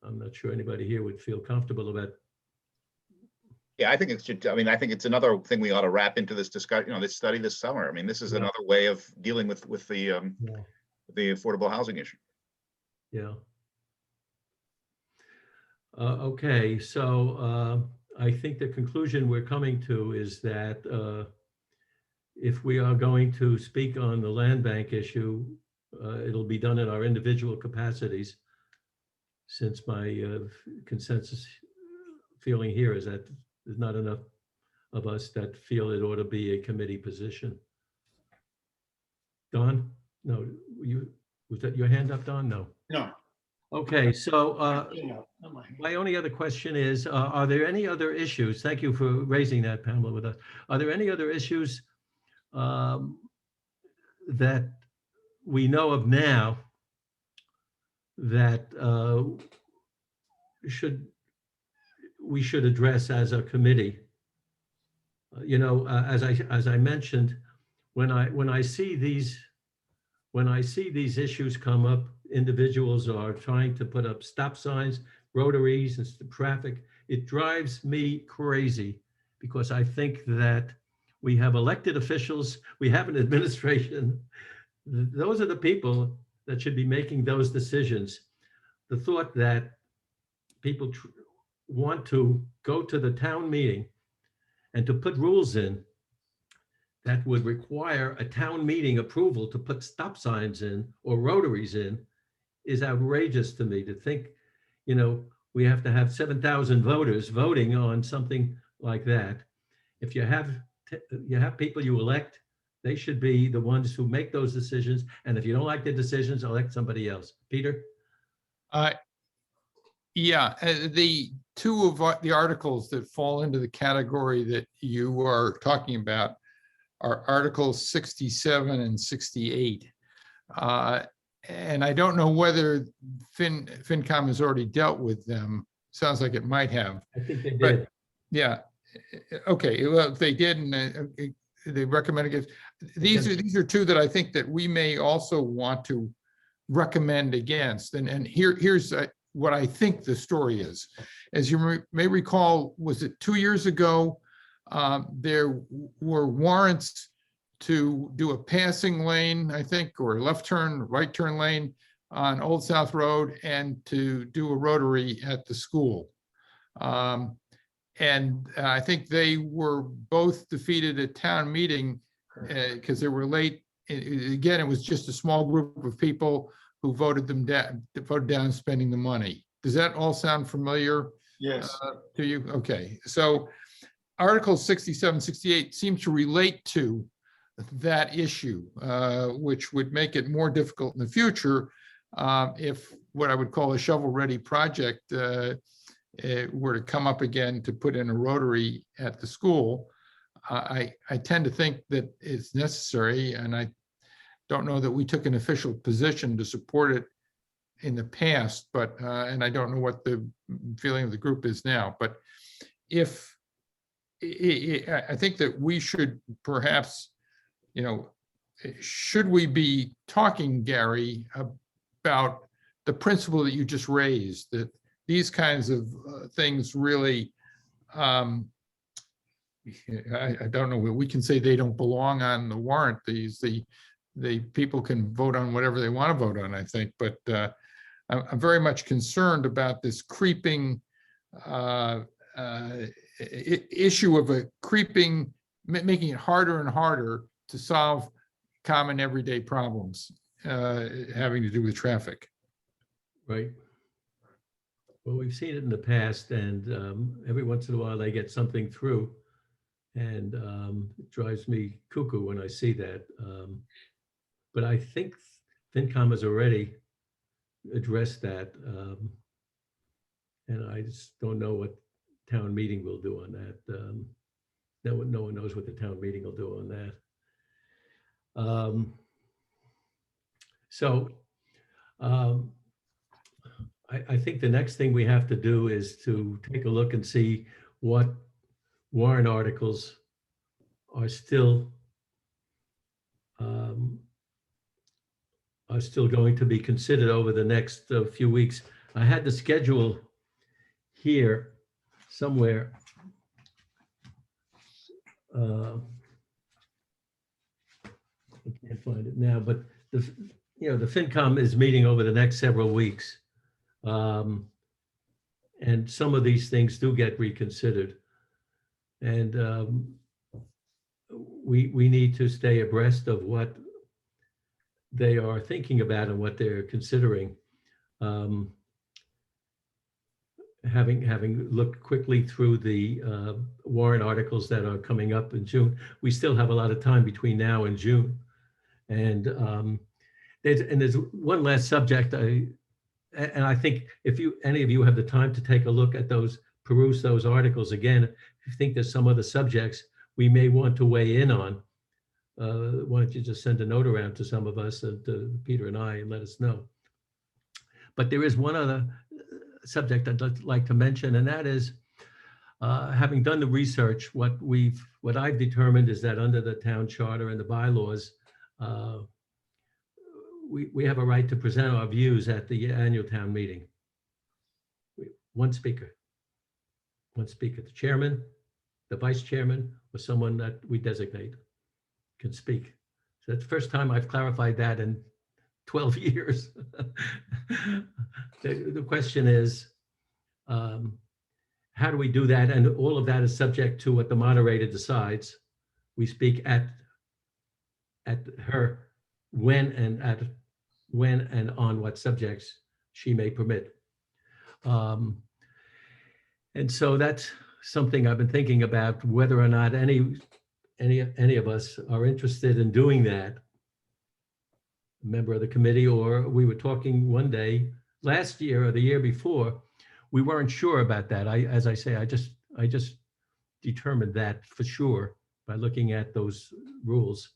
I'm not sure anybody here would feel comfortable about. Yeah, I think it's, I mean, I think it's another thing we ought to wrap into this discussion, you know, this study this summer. I mean, this is Yeah. another way of dealing with Yeah. the affordable housing issue. Yeah. Okay, so I think the conclusion we're coming to is that if we are going to speak on the land bank issue, it'll be done in our individual capacities, since my consensus feeling here is that there's not enough of us that feel it ought to be a committee position. Don? No, was that your hand up, Don? No. No. Okay, so No, not mine. my only other question is, are there any other issues? Thank you for raising that, Pamela, with us. Are there any other issues that we know of now that we should address as a committee? You know, as I mentioned, when I see these issues come up, individuals are trying to put up stop signs, rotaries, and traffic. It drives me crazy, because I think that we have elected officials, we have an administration. Those are the people that should be making those decisions. The thought that people want to go to the town meeting and to put rules in that would require a town meeting approval to put stop signs in or rotaries in is outrageous to me. To think, you know, we have to have 7,000 voters voting on something like that. If you have people you elect, they should be the ones who make those decisions. And if you don't like the decisions, elect somebody else. Peter? Yeah, the two of the articles that fall into the category that you are talking about are Articles 67 and 68. And I don't know whether FinCom has already dealt with them. Sounds like it might have. I think they did. But yeah, okay, well, if they did, and they recommended it. These are two that I think that we may also want to recommend against. And here's what I think the story is. As you may recall, was it 2 years ago, there were warrants to do a passing lane, I think, or left turn, right turn lane on Old South Road, and to do a rotary at the school. And I think they were both defeated at town meeting because they were late. Again, it was just a small group of people who voted down spending the money. Does that all sound familiar? Yes. To you? Okay, so Articles 67, 68 seem to relate to that issue, which would make it more difficult in the future if what I would call a shovel-ready project were to come up again to put in a rotary at the school. I tend to think that it's necessary, and I don't know that we took an official position to support it in the past, but and I don't know what the feeling of the group is now. But if I think that we should perhaps, you know, should we be talking, Gary, about the principle that you just raised, that these kinds of things really, I don't know, we can say they don't belong on the warrant. The people can vote on whatever they want to vote on, I think, but I'm very much concerned about this creeping issue of making it harder and harder to solve common everyday problems having to do with traffic. Right. Well, we've seen it in the past, and every once in a while they get something through, and it drives me cuckoo when I see that. But I think FinCom has already addressed that. And I just don't know what town meeting will do on that. No one knows what the town meeting will do on that. So I think the next thing we have to do is to take a look and see what warrant articles are still going to be considered over the next few weeks. I had the schedule here somewhere. I can't find it now, but the FinCom is meeting over the next several weeks. And some of these things do get reconsidered. And we need to stay abreast of what they are thinking about and what they're considering. Having looked quickly through the warrant articles that are coming up in June, we still have a lot of time between now and June. And there's one last subject. And I think if any of you have the time to take a look at those, peruse those articles again, if you think there's some other subjects we may want to weigh in on, why don't you just send a note around to some of us, and to Peter and I, and let us know. But there is one other subject I'd like to mention, and that is, having done the research, what I've determined is that under the town charter and the bylaws, we have a right to present our views at the annual town meeting. One speaker, the chairman, the vice chairman, or someone that we designate can speak. So that's the first time I've clarified that in 12 years. The question is, how do we do that? And all of that is subject to what the moderator decides. We speak at her when and on what subjects she may permit. And so that's something I've been thinking about, whether or not any of us are interested in doing that. A member of the committee, or we were talking one day last year or the year before, we weren't sure about that. As I say, I just determined that for sure by looking at those rules.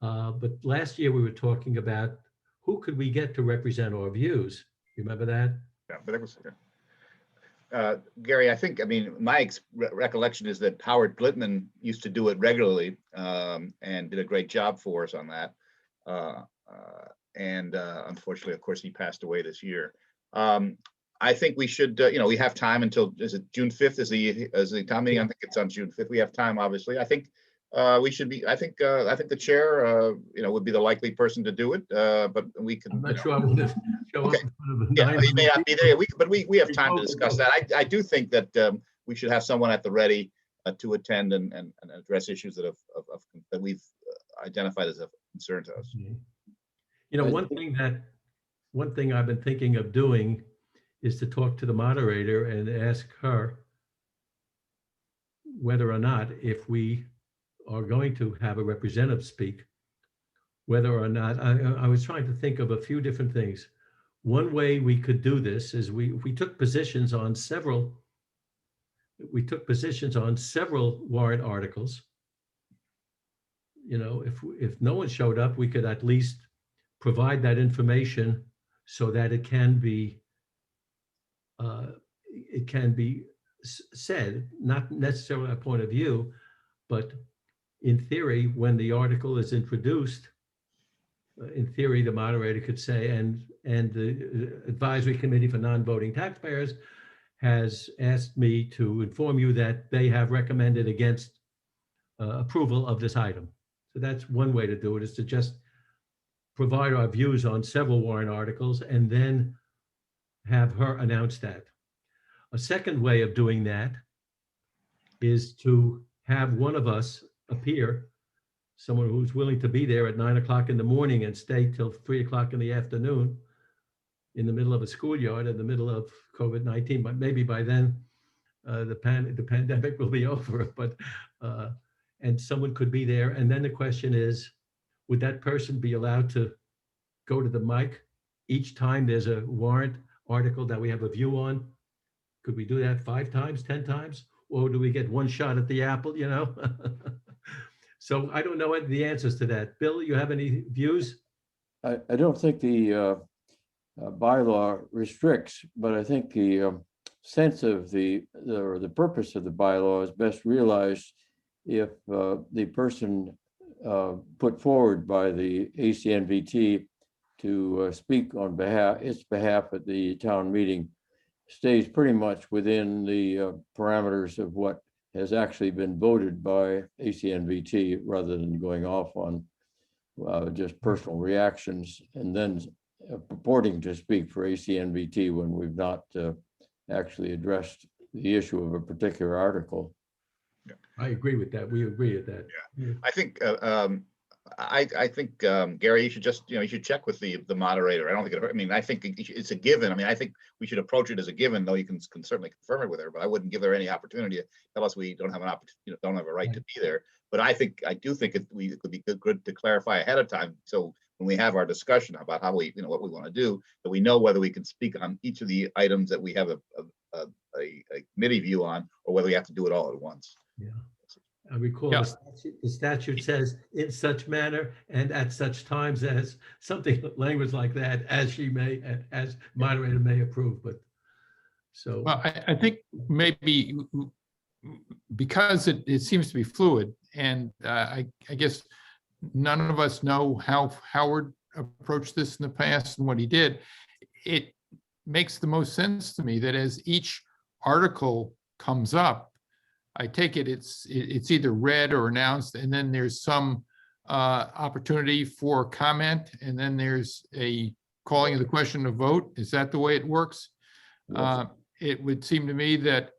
But last year we were talking about who could we get to represent our views. You remember that? Yeah, but that was, Gary, I mean, my recollection is that Howard Blitman used to do it regularly and did a great job for us on that. Unfortunately, of course, he passed away this year. I think we should, we have time until, is it June 5th is the town meeting? I think it's on June 5th. We have time, obviously. I think we should be, I think the chair, would be the likely person to do it, but we can. I'm not sure I want to show up in front of Yeah, he may not be there. But we have time to discuss that. I do think that we should have someone at the ready to attend and address issues that we've identified as a concern to us. One thing I've been thinking of doing is to talk to the moderator and ask her whether or not, if we are going to have a representative speak, whether or not, I was trying to think of a few different things. One way we could do this is we took positions on several warrant articles. If no one showed up, we could at least provide that information so that it can be said, not necessarily a point of view, but in theory, when the article is introduced, in theory, the moderator could say, and the Advisory Committee for Non-Voting Taxpayers has asked me to inform you that they have recommended against approval of this item. So that's one way to do it, is to just provide our views on several warrant articles and then have her announce that. A second way of doing that is to have one of us appear, someone who's willing to be there at 9 o'clock in the morning and stay till 3 o'clock in the afternoon in the middle of a schoolyard in the middle of COVID-19. But maybe by then the pandemic will be over, but and someone could be there. And then the question is, would that person be allowed to go to the mic each time there's a warrant article that we have a view on? Could we do that 5 times, 10 times? Or do we get one shot at the apple, you know? So I don't know what the answers to that. Bill, you have any views? I don't think the bylaw restricts, but I think the sense of or the purpose of the bylaw is best realized if the person put forward by the ACNVT to speak on its behalf at the town meeting stays pretty much within the parameters of what has actually been voted by ACNVT, rather than going off on just personal reactions and then purporting to speak for ACNVT when we've not actually addressed the issue of a particular article. I agree with that. We agree with that. Yeah. I think I think Gary, you should just, you should check with the moderator. I don't think I mean, I think it's a given. I mean, I think we should approach it as a given, though you can certainly confirm it with her, but I wouldn't give her any opportunity to tell us we don't have an opportunity, don't have a right to be there. But I do think it could be good to clarify ahead of time. So when we have our discussion about how we, what we want to do, that we know whether we can speak on each of the items that we have a committee view on, or whether we have to do it all at once. Yeah. I recall Yeah. the statute says in such manner and at such times as, something language like that, as moderator may approve, but so. Well, I think maybe because it seems to be fluid, and I guess none of us know how Howard approached this in the past and what he did. It makes the most sense to me that as each article comes up, I take it it's either read or announced, and then there's some opportunity for comment, and then there's a calling of the question to vote. Is that the way it works? Yes. It would seem to me that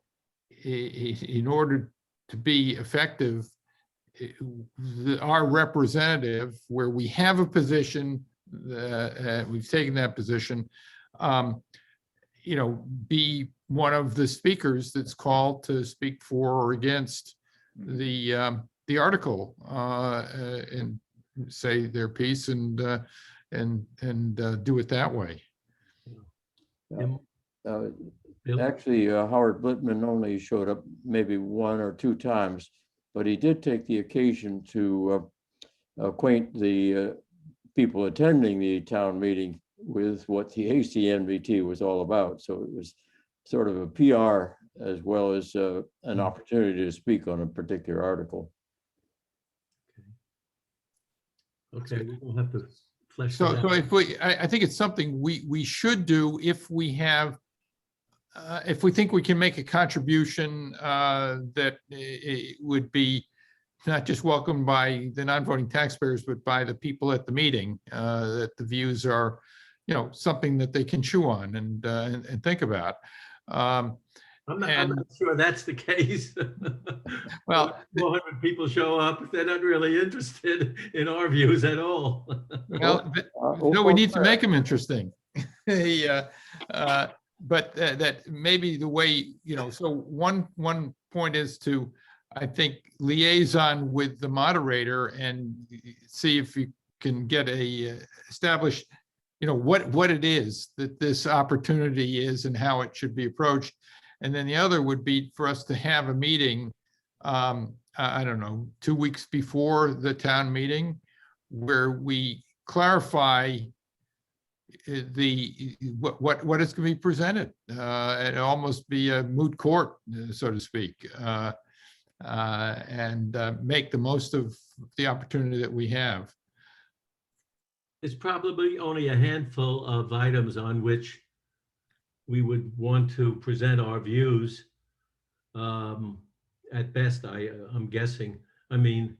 in order to be effective, our representative, where we have a position, we've taken that position, be one of the speakers that's called to speak for or against the article, and say their piece and do it that way. Bill? Actually, Howard Blitman only showed up maybe 1 or 2 times, but he did take the occasion to acquaint the people attending the town meeting with what the ACNVT was all about. So it was sort of a PR as well as an opportunity to speak on a particular article. Okay, we don't have to flesh So that out. if I think it's something we should do if we have, if we think we can make a contribution that it would be not just welcomed by the non-voting taxpayers, but by the people at the meeting, that the views are, something that they can chew on and think about. I'm not sure that's the case. Well, 400 people show up, they're not really interested in our views at all. well, no, we need to make them interesting. But that maybe the way, so one point is to, I think, liaison with the moderator and see if you can get established, what it is that this opportunity is and how it should be approached. And then the other would be for us to have a meeting, I don't know, 2 weeks before the town meeting, where we clarify what is going to be presented, and almost be a moot court, so to speak, and make the most of the opportunity that we have. There's probably only a handful of items on which we would want to present our views. At best, I'm guessing. I mean,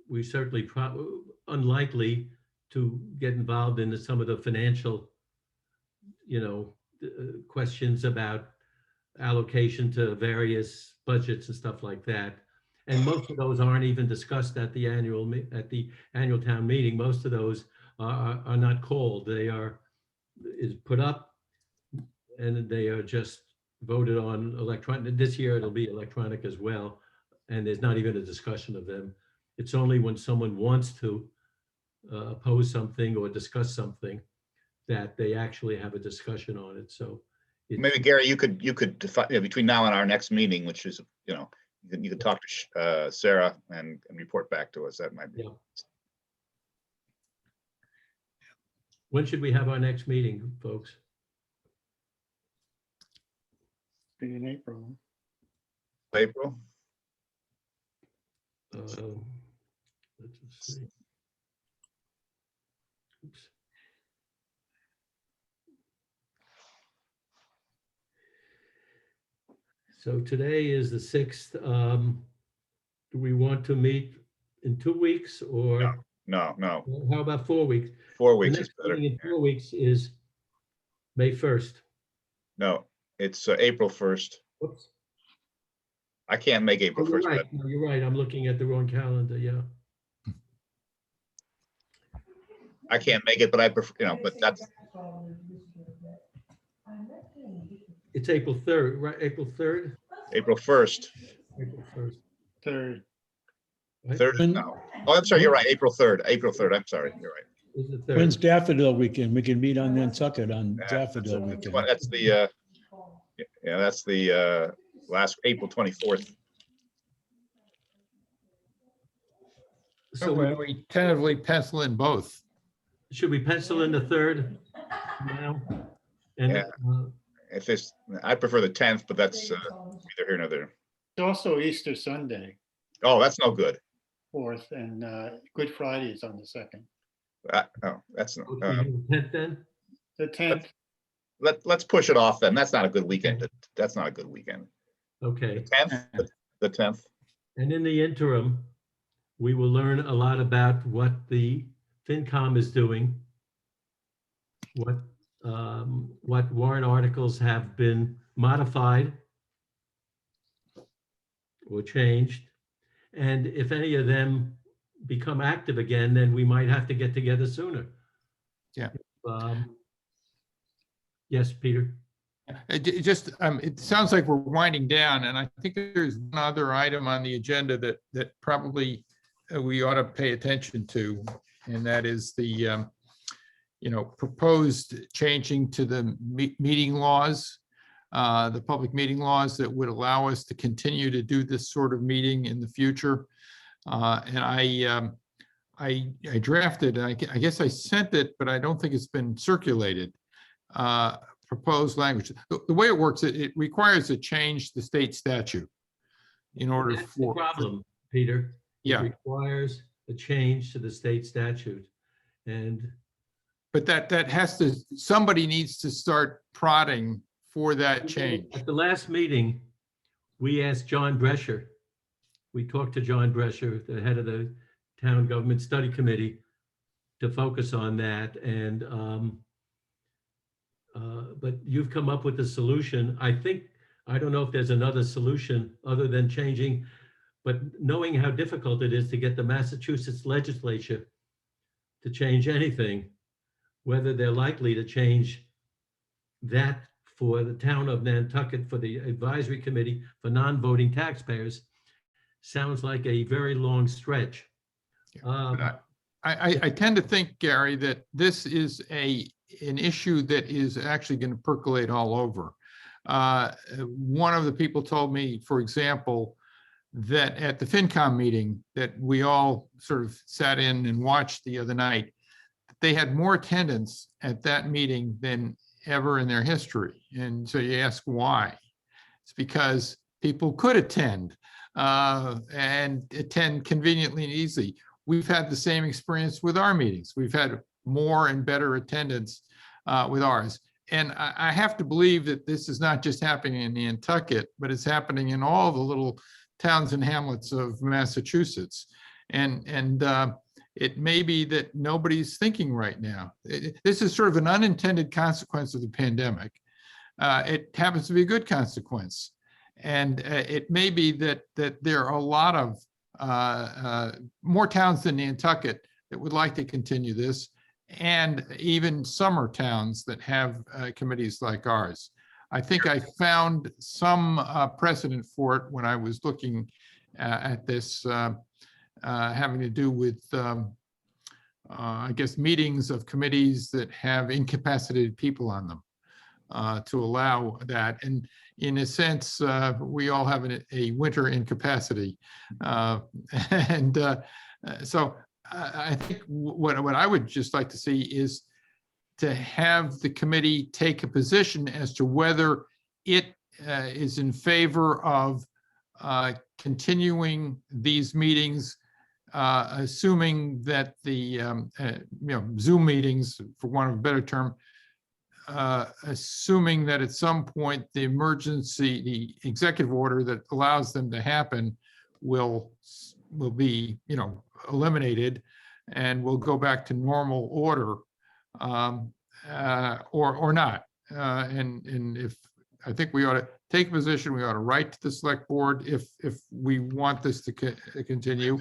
we certainly unlikely to get involved in some of the financial, questions about allocation to various budgets and stuff like that. And most of those aren't even discussed at the annual town meeting. Most of those are not called. Is put up and they are just voted on electronic. This year it'll be electronic as well. And there's not even a discussion of them. It's only when someone wants to oppose something or discuss something that they actually have a discussion on it. So Maybe Gary, you could define, between now and our next meeting, which is, you could talk to Sarah and report back to us. That might be. Yeah. When should we have our next meeting, folks? Be in April. April. Let's just see. Oops. So today is the 6th. Do we want to meet in 2 weeks or No. how about 4 weeks? 4 The weeks next is better. meeting in 4 weeks is May 1st. No, it's April 1st. Whoops. I can't make Oh, April you're 1st. right. No, you're right. I'm looking at the wrong calendar. Yeah. I can't make it, but I prefer, but that's, It's April 3rd, right? April 3rd? April 1st. April 1st. Third. Right? 3rd, no. Oh, I'm sorry, you're right, April 3rd, I'm sorry, you're right. Is the When's 3rd? Daffodil Weekend? We can meet on Nantucket on Yeah, Daffodil Weekend. Well, that's the, that's the last, April 24th. So Why don't we tentatively pencil in both? should we pencil in the 3rd now? And Yeah. If this, I prefer the 10th, but that's neither here nor there. It's also Easter Sunday, Oh, that's no good. 4th, and Good Friday is on the 2nd. Oh, that's, the 10th then? The 10th, let's push it off then. That's not a good weekend. That's not a good weekend. Okay. 10th, the 10th. And in the interim, we will learn a lot about what the FinCom is doing, what warrant articles have been modified or changed. And if any of them become active again, then we might have to get together sooner. Yeah. Yes, Peter. It sounds like we're winding down, and I think there's one other item on the agenda that probably we ought to pay attention to, and that is the proposed changing to the meeting laws, the public meeting laws that would allow us to continue to do this sort of meeting in the future. And I drafted, and I guess I sent it, but I don't think it's been circulated. Proposed language. The way it works, it requires a change to the state statute in order That's the for. problem, Peter. It Yeah. requires a change to the state statute. And But that has to, somebody needs to start prodding for that change. at the last meeting, we asked John Brescher. We talked to John Brescher, the head of the Town Government Study Committee, to focus on that. And but you've come up with a solution. I don't know if there's another solution other than changing, but knowing how difficult it is to get the Massachusetts legislature to change anything, whether they're likely to change that for the town of Nantucket, for the advisory committee for non-voting taxpayers, sounds like a very long stretch. But I tend to think, Gary, that this is an issue that is actually going to percolate all over. One of the people told me, for example, that at the FinCom meeting that we all sort of sat in and watched the other night, they had more attendance at that meeting than ever in their history. And so you ask why? It's because people could attend and attend conveniently and easily. We've had the same experience with our meetings. We've had more and better attendance with ours. And I have to believe that this is not just happening in Nantucket, but it's happening in all the little towns and hamlets of Massachusetts. And it may be that nobody's thinking right now. This is sort of an unintended consequence of the pandemic. It happens to be a good consequence. And it may be that there are a lot of more towns than Nantucket that would like to continue this, and even summer towns that have committees like ours. I think I found some precedent for it when I was looking at this, having to do with, I guess, meetings of committees that have incapacitated people on them. to allow that. And in a sense, we all have a winter incapacity. So I think what I would just like to see is to have the committee take a position as to whether it is in favor of continuing these meetings, assuming that the Zoom meetings, for want of a better term, assuming that at some point the executive order that allows them to happen will be eliminated, and we'll go back to normal order, or not. And if I think we ought to take a position, we ought to write to the select board if we want this to continue.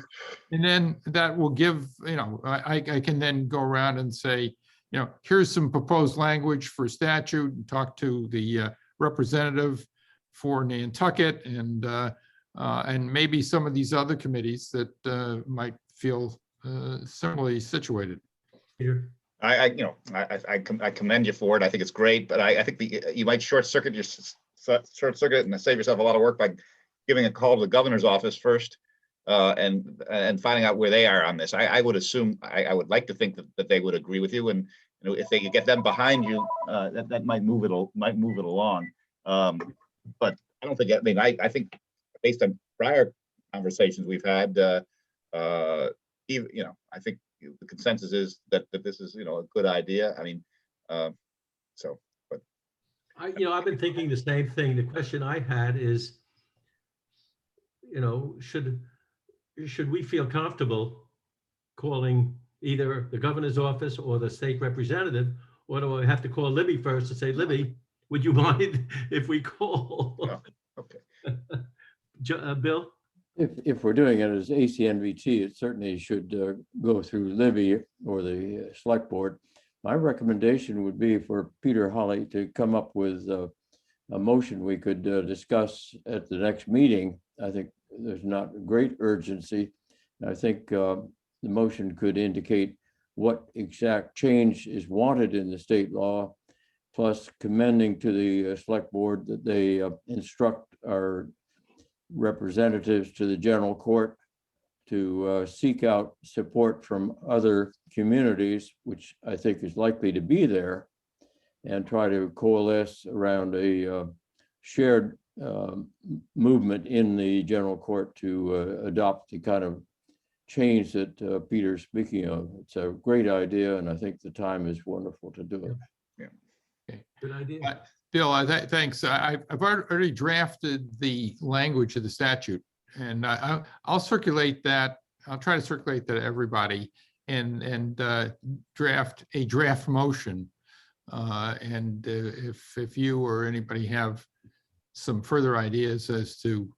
And then that will give, I can then go around and say, here's some proposed language for statute, and talk to the representative for Nantucket and maybe some of these other committees that might feel similarly situated. Peter? I commend you for it. I think it's great, but I think you might short circuit and save yourself a lot of work by giving a call to the governor's office first and finding out where they are on this. I would assume, I would like to think that they would agree with you, and if they could get them behind you, that might move it along. But I don't think. I think based on prior conversations we've had, I think the consensus is that this is a good idea. I've been thinking the same thing. The question I had is, should we feel comfortable calling either the governor's office or the state representative, or do I have to call Libby first to say, Libby, would you mind if we call? No. Okay. Bill? If we're doing it as ACNVT, it certainly should go through Libby or the select board. My recommendation would be for Peter Holly to come up with a motion we could discuss at the next meeting. I think there's not great urgency. I think the motion could indicate what exact change is wanted in the state law, plus commending to the select board that they instruct our representatives to the general court to seek out support from other communities, which I think is likely to be there, and try to coalesce around a shared movement in the general court to adopt the kind of change that Peter's speaking of. It's a great idea, and I think the time is wonderful to do it. Yeah. Good idea. Bill, thanks. I've already drafted the language of the statute, and I'll circulate that. I'll try to circulate that to everybody and draft a draft motion. And if you or anybody have some further ideas as to,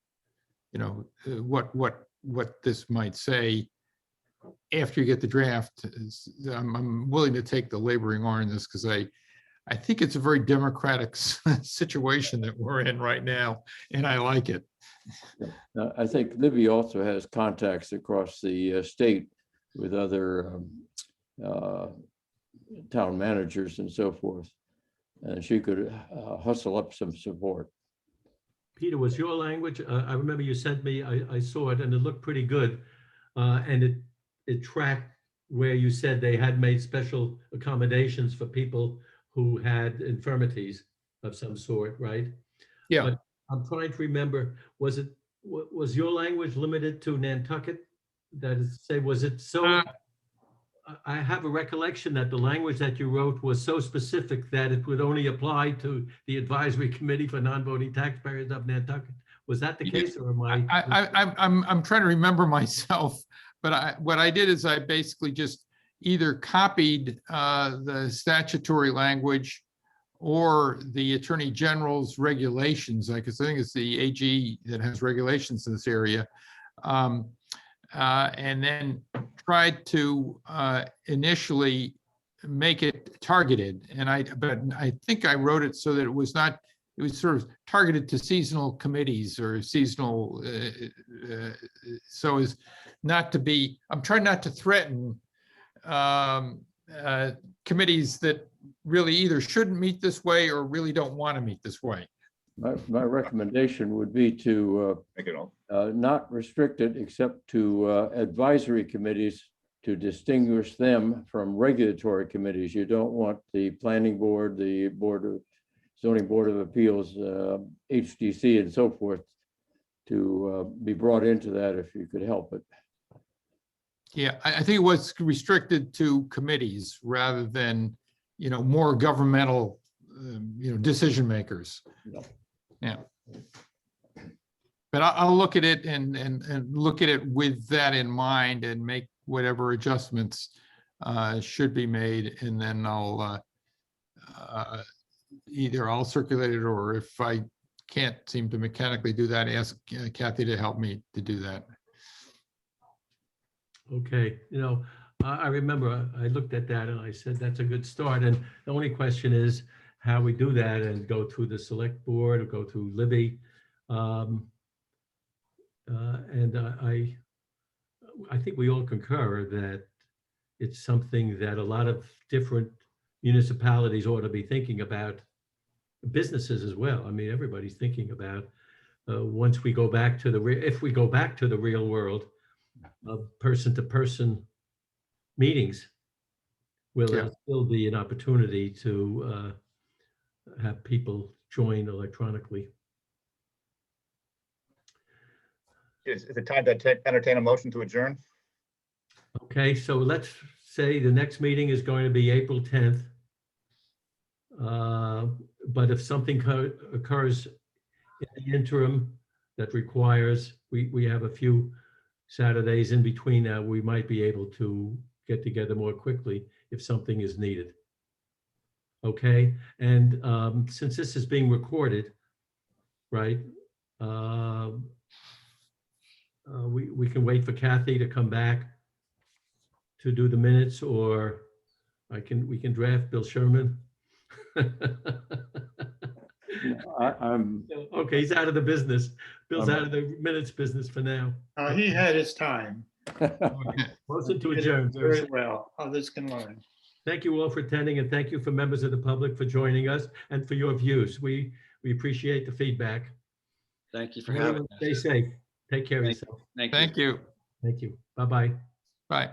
what this might say after you get the draft, I'm willing to take the laboring arm in this, because I think it's a very democratic situation that we're in right now, and I like it. I think Libby also has contacts across the state with other town managers and so forth, and she could hustle up some support. Peter, was your language, I remember you sent me, I saw it and it looked pretty good. And it tracked where you said they had made special accommodations for people who had infirmities of some sort, right? Yeah. But I'm trying to remember, was your language limited to Nantucket? That is to say, was it so? I have a recollection that the language that you wrote was so specific that it would only apply to the Advisory Committee for Non-Voting Taxpayers of Nantucket. Was that the case, or am I'm trying to remember myself, but what I did is I basically just either copied the statutory language or the Attorney General's regulations, because I think it's the AG that has regulations in this area, and then tried to initially make it targeted. But I think I wrote it so that it was sort of targeted to seasonal committees or seasonal, so as not to be, I'm trying not to threaten committees that really either shouldn't meet this way or really don't want to meet this way. My recommendation would be to Make it all. not restrict it except to advisory committees, to distinguish them from regulatory committees. You don't want the planning board, the zoning board of appeals, HDC and so forth to be brought into that if you could help it. Yeah, I think it was restricted to committees rather than, more governmental, decision makers. Yeah. Yeah. But I'll look at it and look at it with that in mind and make whatever adjustments should be made. And then I'll either I'll circulate it, or if I can't seem to mechanically do that, ask Kathy to help me to do that. Okay, I remember I looked at that and I said, that's a good start. And the only question is how we do that and go through the select board or go through Libby. I think we all concur that it's something that a lot of different municipalities ought to be thinking about, businesses as well. I mean, everybody's thinking about once we go back to if we go back to the real world of person-to-person meetings, will there still be an opportunity to have people join electronically? Is it time to entertain a motion to adjourn? Okay, so let's say the next meeting is going to be April 10th. But if something occurs in the interim that requires, we have a few Saturdays in between now, we might be able to get together more quickly if something is needed. Okay, and since this is being recorded, right? We can wait for Kathy to come back to do the minutes, or we can draft Bill Sherman. I'm Okay, he's out of the business. Bill's out of the minutes business for now. He had his time. Motion to He did adjourn. very well. Others can learn. Thank you all for attending, and thank you for members of the public for joining us and for your views. We appreciate the feedback. Thank you for having Stay us. safe. Take care of Thank yourself. Thank you. Thank you. Thank you. Bye-bye. Bye.